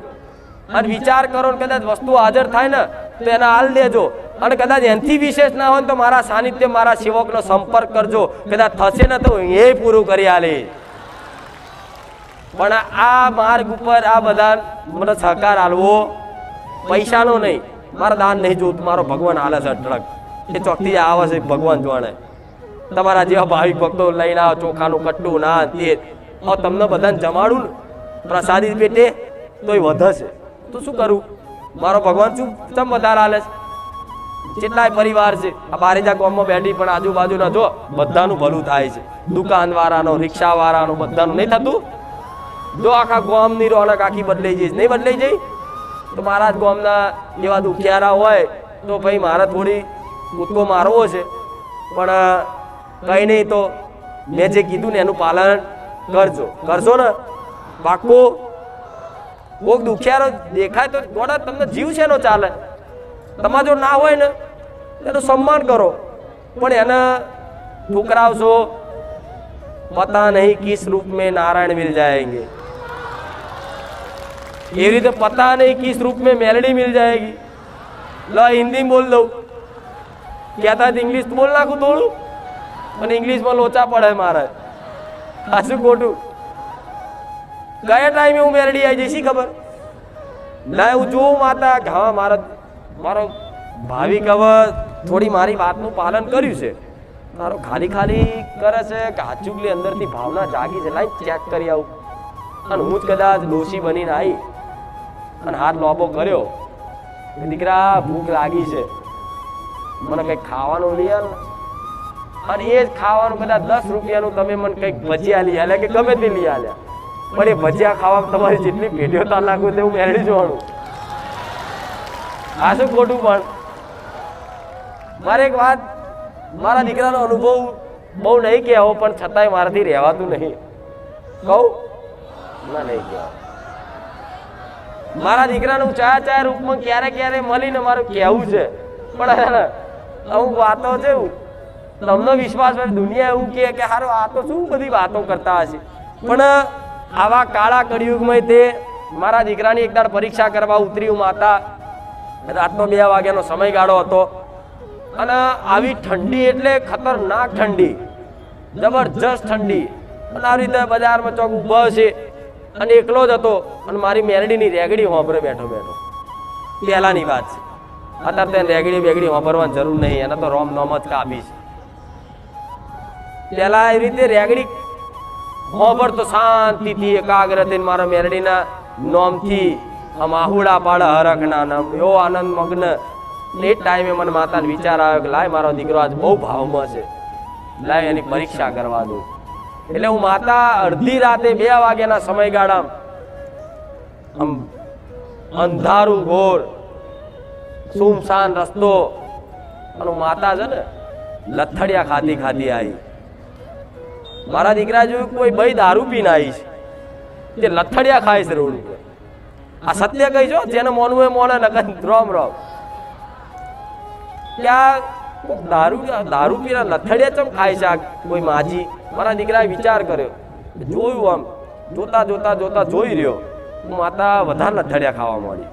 અને વિચાર કરો ને કદાચ વસ્તુ હાજર થાય ને તો એને હાલ દેજો. અને કદાચ એનાથી વિશેષ ના હોય તો મારા સાનિધ્ય મારા સેવકનો સંપર્ક કરજો, કદાચ થશે ને તો એ પૂરું કરી આલે. પણ આ માર્ગ ઉપર આ બધા મને સહકાર આલવો, પૈસાનો નહીં, મારા દાન નહીં જોતું, મારો ભગવાન આલે છે અઢળક, એ ચોકથી આવે છે ભગવાન જોવાને. તમારા જેવા ભાવિક ભક્તો લઈને આવો, ચોખાનું કટ્ટું ના તે તમને બધાને જમાડું ને પ્રસાદી પેટે તોય વધશે, તો શું કરું? મારો ભગવાન શું ચમ વધારે આલે છે? કેટલાય પરિવાર છે આ બારેજા ગામમાં બેઠી, પણ આજુબાજુના જો બધાનું ભલું થાય છે, દુકાનવાળાનો, રિક્ષાવાળાનો, બધાનું નહીં થતું? જો આખા ગામની રોનક આખી બદલાઈ જઈશ, નહીં બદલાઈ જઈ? તો મારા જ ગામના એવા દુખિયારા હોય તો ભાઈ મારે થોડી કૂદકો મારવો છે, પણ કંઈ નહીં, તો મેં જે કીધું ને એનું પાલન કરશો ને પાક્કું. કોઈક દુખિયારો દેખાય તો ગોડા તમને જીવ છે એનો ચાલે, તમારે જો ના હોય ને એનું સન્માન કરો, પણ એને ઠુકરાવશો, પતા નહીં કિસ રૂપ में नारायण मिल जाएंगे, એવી રીતે પતા નહીં કિસ रूप में मेलडी मिल जाएगी. લો હિન્દી બોલ દઉં, કહેતા ઇંગ્લિશ બોલ નાખું થોડું, પણ ઇંગ્લિશમાં લોચા પડે મારે. સાચું ખોટું? કયા ટાઈમે હું મેલડી આવી જઈશ ખબર ના? હું જોઉં માતા હા મારો ભાવિક હવે થોડી મારી વાતનું પાલન કર્યું છે, તારો ખાલી ખાલી કરે છે કે હાચુકલી અંદરથી ભાવના જાગી છે, લાઈ ચેક કરી આવું. અને હું જ કદાચ દોષી બનીને આવી અને હાથ લોબો કર્યો, દીકરા ભૂખ લાગી છે, મને કંઈક ખાવાનું લઈ આલ, અને એ જ ખાવાનું કદાચ 10 રૂપિયાનું તમે મને કંઈક ભજીયા લઈ આલ્યા કે ગમે તે લઈ આલ્યા, પણ એ ભજીયા ખાવામાં તમારી જેટલી પેઢીઓ તાર નાખું તેવું મેળવી જોવાનું. આ શું ખોટું? પણ મારે એક વાત, મારા દીકરાનો અનુભવ બહુ નહીં કહેવો, પણ છતાંય મારાથી રહેવાતું નહીં. કહું ના નહીં કહેવા. મારા દીકરાનું ચાયા રૂપમાં ક્યારે મળીને મારું કહેવું છે, પણ અમુક વાતો છે તમને વિશ્વાસ હોય, દુનિયા એવું કે હારું આ તો શું બધી વાતો કરતા હશે, પણ આવા કાળા કળિયુગમાં તે મારા દીકરાની એકદાડ પરીક્ષા કરવા ઉતર્યું માતા. રાતનો 2 વાગ્યાનો સમયગાળો હતો, અને આવી ઠંડી એટલે ખતરનાક ઠંડી, જબરજસ્ત ઠંડી, અને આવી રીતે બજારમાં ચોક ઊભો છે અને એકલો જ હતો, અને મારી મેરડીની રેગડી હોંભરે બેઠો. પહેલાની વાત છે, અત્યારે તેને રેગડી હોંભરવાની જરૂર નહીં, એને તો રોમ નોમ જ કાપી છે. પહેલા એવી રીતે રેગડી હોંભરતો શાંતિથી એકાગ્ર થઈને મારા મેરડીના નોમથી આમ આહુડા પાડે હરખના નામ, એવો આનંદ મગ્ન. એ ટાઈમે મને માતાને વિચાર આવ્યો કે લાય મારો દીકરો આજ બહુ ભાવમાં છે, લાય એની પરીક્ષા કરવા દઉં. એટલે હું માતા અડધી રાતે 2 વાગ્યાના સમયગાળામાં આમ અંધારું ઘોર સુમસાન રસ્તો, અને માતા છે ને લથડિયા ખાતી આવી. મારા દીકરા જોયું કોઈ ભાઈ દારૂ પીને આવી છે, તે લથડિયા ખાય છે રોડ ઉપર. આ સત્ય કહીશો, જેને મોનવું એ મોને, નકર રોમ ત્યાં દારૂ પીના લથડિયા ચમ ખાય છે આ કોઈ માજી? મારા દીકરાએ વિચાર કર્યો, જોયું, આમ જોતા જોઈ રહ્યો, માતા વધારે લથડિયા ખાવા માંડી.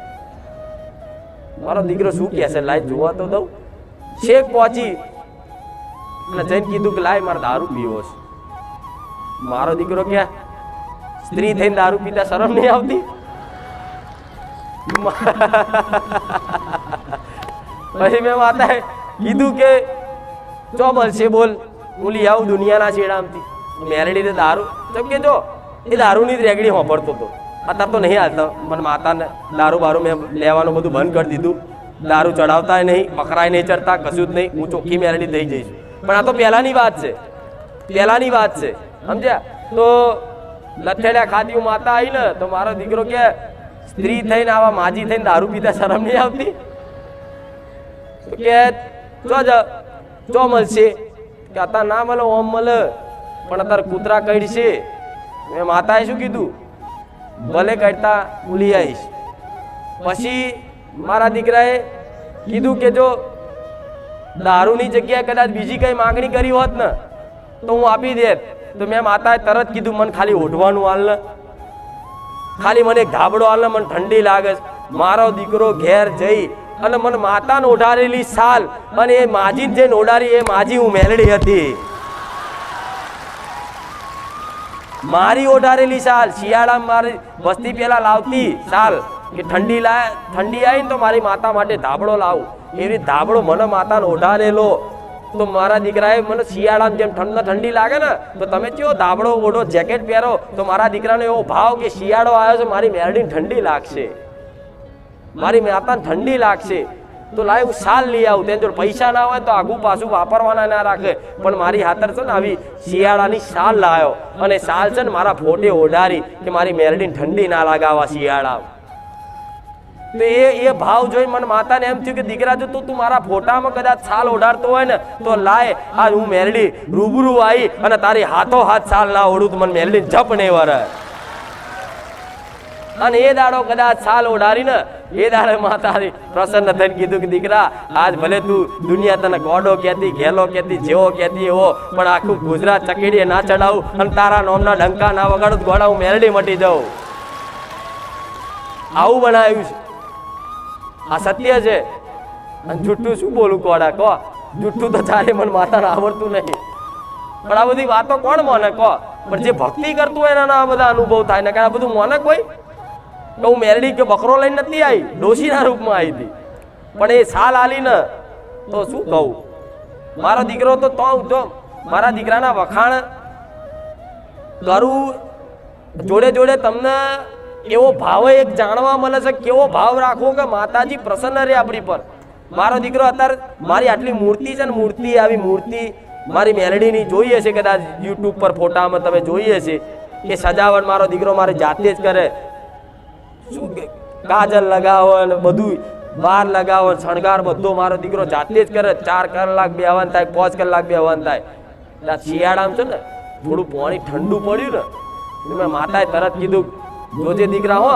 મારો દીકરો શું કહે છે, લાય જોવા તો દઉં. છેક પહોંચી અને જઈને કીધું કે લાય મારે દારૂ પીવો છે. મારો દીકરો કે સ્ત્રી થઈને દારૂ પીતા શરમ નહીં આવતી? પછી મેં માતાએ કીધું કે ચો મળશે બોલ, હું લઈ આવું દુનિયાના છેડામાંથી. મેરડીને દારૂ તો કે જો એ દારૂની જ રેગડી હોંભરતો હતો, અત્યારે તો નહીં હાલતો. મને માતાને દારૂ મેં લેવાનું બધું બંધ કરી દીધું, દારૂ ચડાવતા નહીં, પકડાય નહીં, ચડતા કશું જ નહીં, હું ચોખ્ખી મેરડી થઈ જઈશ. પણ આ તો પહેલાની વાત છે, સમજ્યા? તો લથેડ્યા ખાધી હું માતા આવી ને, તો મારો દીકરો કે સ્ત્રી થઈને આવા માજી થઈને દારૂ પીતા શરમ નહીં આવતી? કે ચો મળશે કે અત્યારે ના મળે, ઓમ મળે, પણ અત્યારે કૂતરા કઈડશે. મેં માતાએ શું કીધું, ભલે કઈડતા ઉલી આવીશ. પછી મારા દીકરાએ કીધું કે જો દારૂની જગ્યાએ કદાચ બીજી કઈ માંગણી કરી હોત ને તો હું આપી દેત. તો મેં માતાએ તરત કીધું મને ખાલી ઓઢવાનું હાલ ને, ખાલી મને એક ધાબળો હાલ ને, મને ઠંડી લાગે. મારો દીકરો ઘેર જઈ અને મને માતાને ઓઢારેલી સાલ અને એ માજી જે ઓઢારી એ માજી હું મેલડી હતી. મારી ઓઢારેલી સાલ શિયાળામાં મારી વસ્તી પેલા લાવતી સાલ કે ઠંડી આવી ને તો મારી માતા માટે ધાબળો લાવું. એવી ધાબળો મને માતાને ઓઢારેલો તો મારા દીકરાએ મને શિયાળામાં જેમ ઠંડી લાગે ને તો તમે કયો ધાબળો ઓઢો જેકેટ પહેરો તો મારા દીકરાનો એવો ભાવ કે શિયાળો આવ્યો છે મારી મેરડીને ઠંડી લાગશે, મારી માતાને ઠંડી લાગશે તો લાવ હું સાલ લઈ આવું. તેની જોડે પૈસા ના હોય તો આગું પાછું વાપરવાના ના રાખે પણ મારી હાથર છે ને આવી શિયાળાની સાલ લાવ્યો અને સાલ છે ને મારા ફોટે ઓઢારી કે મારી મેરડીને ઠંડી ના લાગાવા શિયાળા. તો એ ભાવ જોઈ મને માતાને એમ થયું કે દીકરા જો તું મારા ફોટામાં કદાચ સાલ ઓઢાડતો હોય ને તો લાય આ હું મેરડી રૂબરૂ આવી અને તારી હાથો હાથ સાલ ના ઓઢું તો મને મેરડી જપ નહીં વરે. અને એ દાડો કદાચ સાલ ઓઢારી ને એ દાડે માતારી પ્રસન્ન થઈને કીધું કે દીકરા આજ ભલે તું દુનિયા તને ગોડો કહેતી ઘેલો કહેતી જેવો કહેતી એવો પણ આખું ગુજરાત ચકેડીએ ના ચડાવું અને તારા નોમના ડંકા ના વગાડું ગોડા હું મેરડી મટી જાઉં. આવું બનાવ્યું છે. આ સત્ય છે. અને જુઠ્ઠું શું બોલું કોડા કહો, જુઠ્ઠું તો ચાલે મને માતાને આવડતું નહીં પણ આ બધી વાતો કોણ માને કહો. પણ જે ભક્તિ કરતું હોય એના આ બધા અનુભવ થાય ને કે આ બધું માને કોઈ. તો હું મેરડી કે બકરો લઈને નથી આવી, ડોશીના રૂપમાં આવી હતી પણ એ સાલ આલી ને તો શું કહું. મારો દીકરો તો મારા દીકરાના વખાણ કરું જોડે જોડે તમને એવો ભાવ એક જાણવા મળે છે કેવો ભાવ રાખવો કે માતાજી પ્રસન્ન રહે આપણી પર. મારો દીકરો અત્યારે મારી આટલી મૂર્તિ છે ને મૂર્તિ આવી મૂર્તિ મારી મેલડીની જોઈએ છે કદાચ યુટ્યુબ પર ફોટામાં તમે જોઈએ છે કે સજાવટ મારો દીકરો મારી જાતે જ કરે. શું કાજલ લગાવો ને બધું બાર લગાવો શણગાર બધો મારો દીકરો જાતે જ કરે. 4 કલાક બેહવાનું થાય, 5 કલાક બેહવાનું થાય. શિયાળામાં છે ને થોડું પાણી ઠંડુ પડ્યું ને મેં માતાએ તરત કીધું જોજે દીકરા હો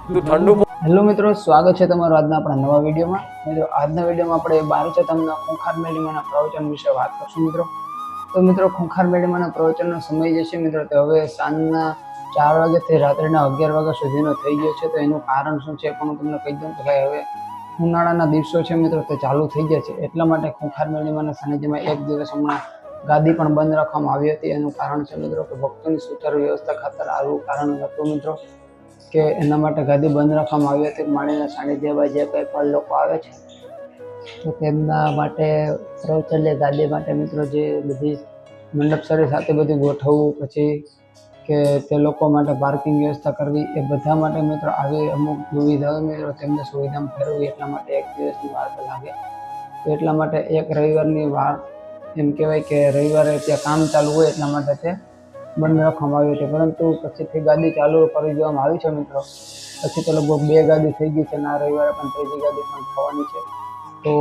તું ઠંડુ. હેલો મિત્રો, સ્વાગત છે તમારું આજના આપણા નવા વિડીયોમાં. મિત્રો આજના વિડીયોમાં આપણે 12 તમને ખૂંખાર મેળીમાના પ્રવચન વિશે વાત કરશું મિત્રો. તો મિત્રો ખૂંખાર મેળીમાના પ્રવચનનો સમય જે છે મિત્રો તે હવે સાંજના 4 વાગ્યાથી રાત્રિના 11 વાગ્યા સુધીનો થઈ ગયો છે. તો એનું કારણ શું છે પણ હું તમને કહી દઉં કે ભાઈ હવે ઉનાળાના દિવસો છે મિત્રો તે ચાલુ થઈ ગયા છે એટલા માટે ખૂંખાર મેળીમાના સાનિધ્યમાં એક દિવસ હમણાં ગાદી પણ બંધ રાખવામાં આવી હતી. એનું કારણ છે મિત્રો કે ભક્તોની સુચારુ વ્યવસ્થા ખાતર આવું કારણ હતું મિત્રો કે એના માટે ગાદી બંધ રાખવામાં આવી હતી. માળીના સાનિધ્યમાં જે કંઈ પણ લોકો આવે છે તો તેમના માટે પ્રવચનની ગાદી માટે મિત્રો જે બધી મંડપસરી સાથે બધું ગોઠવવું પછી કે તે લોકો માટે પાર્કિંગ વ્યવસ્થા કરવી એ બધા માટે મિત્રો આવી અમુક સુવિધાઓ મિત્રો તેમને સુવિધામાં ફેરવવી એટલા માટે એક દિવસની વાર તો લાગે. તો એટલા માટે એક રવિવારની વાર એમ કહેવાય કે રવિવારે ત્યાં કામ ચાલુ હોય એટલા માટે તે બંધ રાખવામાં આવ્યું છે. પરંતુ પછીથી ગાદી ચાલુ કરી દેવામાં આવી છે મિત્રો. પછી તો લગભગ 2 ગાદી થઈ ગઈ છે અને આ રવિવારે પણ 3જી ગાદી પણ થવાની છે. તો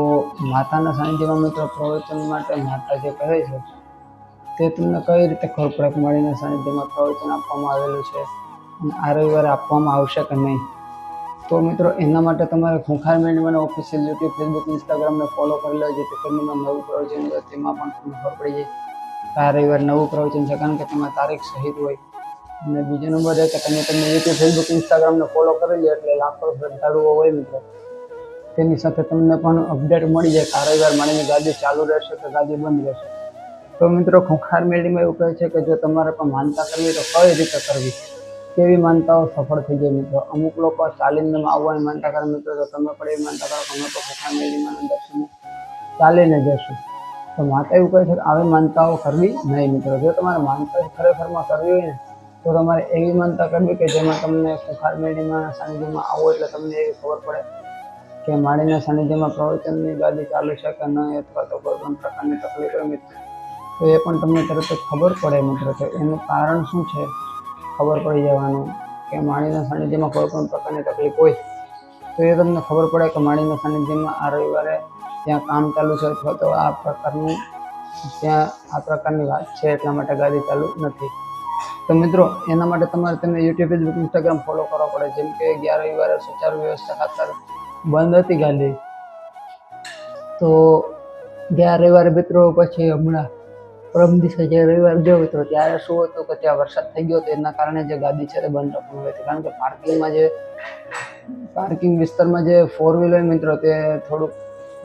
માતાના સાનિધ્યમાં મિત્રો પ્રવચન માટે માતા જે કહે છે તે તમને કઈ રીતે ખબર પડે કે માળીના સાનિધ્યમાં પ્રવચન આપવામાં આવેલું છે અને આ રવિવારે આપવામાં આવશે કે નહીં. તો મિત્રો એના માટે તમારે ખૂંખાર મેળીમાના ઓફિશિયલ યુટ્યુબ, ફેસબુક, ઇન્સ્ટાગ્રામને ફોલો કરી લો જેથી કરીને નવું પ્રવચન હોય તેમાં પણ તમને ખબર પડી જાય કે આ રવિવારે નવું પ્રવચન છે કારણ કે તેમાં તારીખ સહિત હોય. અને બીજો નંબર એ કે તમે યુટ્યુબ, ફેસબુક, ઇન્સ્ટાગ્રામને ફોલો કરી લો એટલે લાખો શ્રદ્ધાળુઓ હોય મિત્રો તેની સાથે તમને પણ અપડેટ મળી જાય કે આ રવિવાર માળીની ગાદી ચાલુ રહેશે કે ગાદી બંધ રહેશે. તો મિત્રો ખૂંખાર મેળીમાં એવું કહે છે કે જો તમારે પણ માનતા કરવી તો કઈ રીતે કરવી, કેવી માનતાઓ સફળ થઈ જાય મિત્રો. અમુક લોકો ચાલીને આવવાની માનતા કરે મિત્રો તો તમે પણ એવી માનતા કરો કે અમે તો ખૂંખાર મેળીમાના દર્શને ચાલીને જશું. તો માતા એવું કહે છે કે આવી માનતાઓ કરવી નહીં મિત્રો. જો તમારે માનતા ખરેખરમાં કરવી હોય ને તો તમારે એવી માનતા કરવી કે જેમાં તમને ખૂંખાર મેળીમાના સાનિધ્યમાં આવો એટલે તમને એવી ખબર પડે કે માળીના સાનિધ્યમાં પ્રવચનની ગાદી ચાલુ છે કે નહીં અથવા તો કોઈ પણ પ્રકારની તકલીફ હોય મિત્રો તો એ પણ તમને તરત જ ખબર પડે મિત્રો. તો એનું કારણ શું છે ખબર પડી જવાનું કે માળીના સાનિધ્યમાં કોઈ પણ પ્રકારની તકલીફ હોય તો એ તમને ખબર પડે કે માળીના સાનિધ્યમાં આ રવિવારે ત્યાં કામ ચાલુ છે અથવા તો આ પ્રકારની વાત છે એટલા માટે ગાદી ચાલુ નથી. તો મિત્રો એના માટે તમારે તમે યુટ્યુબ, ફેસબુક, ઇન્સ્ટાગ્રામ ફોલો કરવા પડે. જેમ કે 11 રવિવારે સુચારુ વ્યવસ્થા ખાતર બંધ હતી ગાદી તો 11 રવિવારે મિત્રો પછી હમણાં પરમ દિવસે જે રવિવાર ગયો મિત્રો ત્યારે શું હતું કે ત્યાં વરસાદ થઈ ગયો તો એના કારણે જે ગાદી છે તે બંધ રાખવામાં આવી હતી કારણ કે પાર્કિંગમાં જે પાર્કિંગ વિસ્તારમાં જે 4 વ્હીલ હોય મિત્રો તે થોડુંક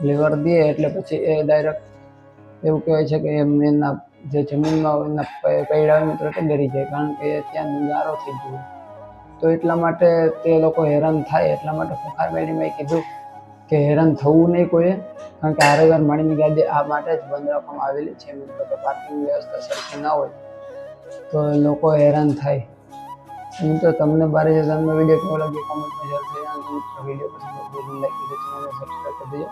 લીવર દે એટલે પછી એ ડાયરેક્ટ એવું કહેવાય છે કે એના જે જમીનમાં એના પૈડા હોય મિત્રો તે ડરી જાય, કારણ કે ત્યાં ગારો થઈ ગયો. તો એટલા માટે તે લોકો હેરાન થાય, એટલા માટે ખોખાર મેળીમાં કીધું કે હેરાન થવું નહીં કોઈએ, કારણ કે હારેવાર માણીની ગાડી આ માટે જ બંધ રાખવામાં આવેલી છે મિત્રો. તો પાર્કિંગ વ્યવસ્થા સરખી ના હોય તો લોકો હેરાન થાય. મિત્રો તમને બારે જવાનો વિડીયો કેવો લાગ્યો કોમેન્ટમાં જરૂરથી જણાવજો. વિડીયો પસંદ આવે લાઈક કરી ચેનલને સબસ્ક્રાઈબ કરી દેજો.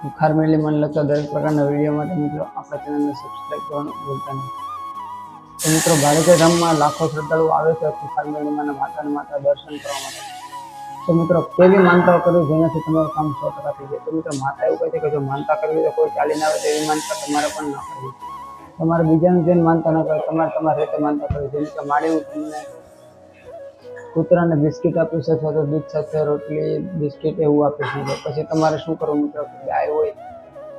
ખોખાર મેળીમાં લગતા દરેક પ્રકારના વિડીયો માટે મિત્રો આપણા ચેનલને સબસ્ક્રાઈબ કરવાનું ભૂલતા નહીં. તો મિત્રો બાળકે ધામમાં લાખો શ્રદ્ધાળુઓ આવે છે ખોખાર મેળીમાં માતા દર્શન કરવા માટે. તો મિત્રો કેવી માનતાઓ કરવી જેનાથી તમારું કામ 100% થઈ જાય. તો મિત્રો માતા એવું કહે છે કે જો માનતા કરવી તો કોઈ ચાલીને આવે તો એવી માનતા તમારે પણ ના કરવી. તમારે બીજાનું જેને માનતા ન કરે, તમારે તમારી રીતે માનતા કરવી. જેમ કે માડી હું તમને કૂતરાને બિસ્કિટ આપ્યું છે અથવા તો દૂધ સાથે રોટલી બિસ્કિટ એવું આપી છે, પછી તમારે શું કરવું મિત્રો? ગાય હોય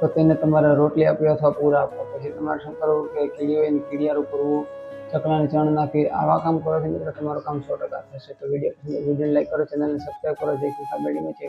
તો તેને તમારે રોટલી આપવી અથવા પૂરા આપવા. પછી તમારે શું કરવું કે કીડી હોય ને કીડિયારું કરવું, ચકલાને ચણ નાખી. આવા કામ કરવાથી મિત્રો તમારું કામ 100% થશે. તો વિડીયો લાઈક કરો, ચેનલને સબસ્ક્રાઈબ કરો. જય ખોખાર મેળીમાં જય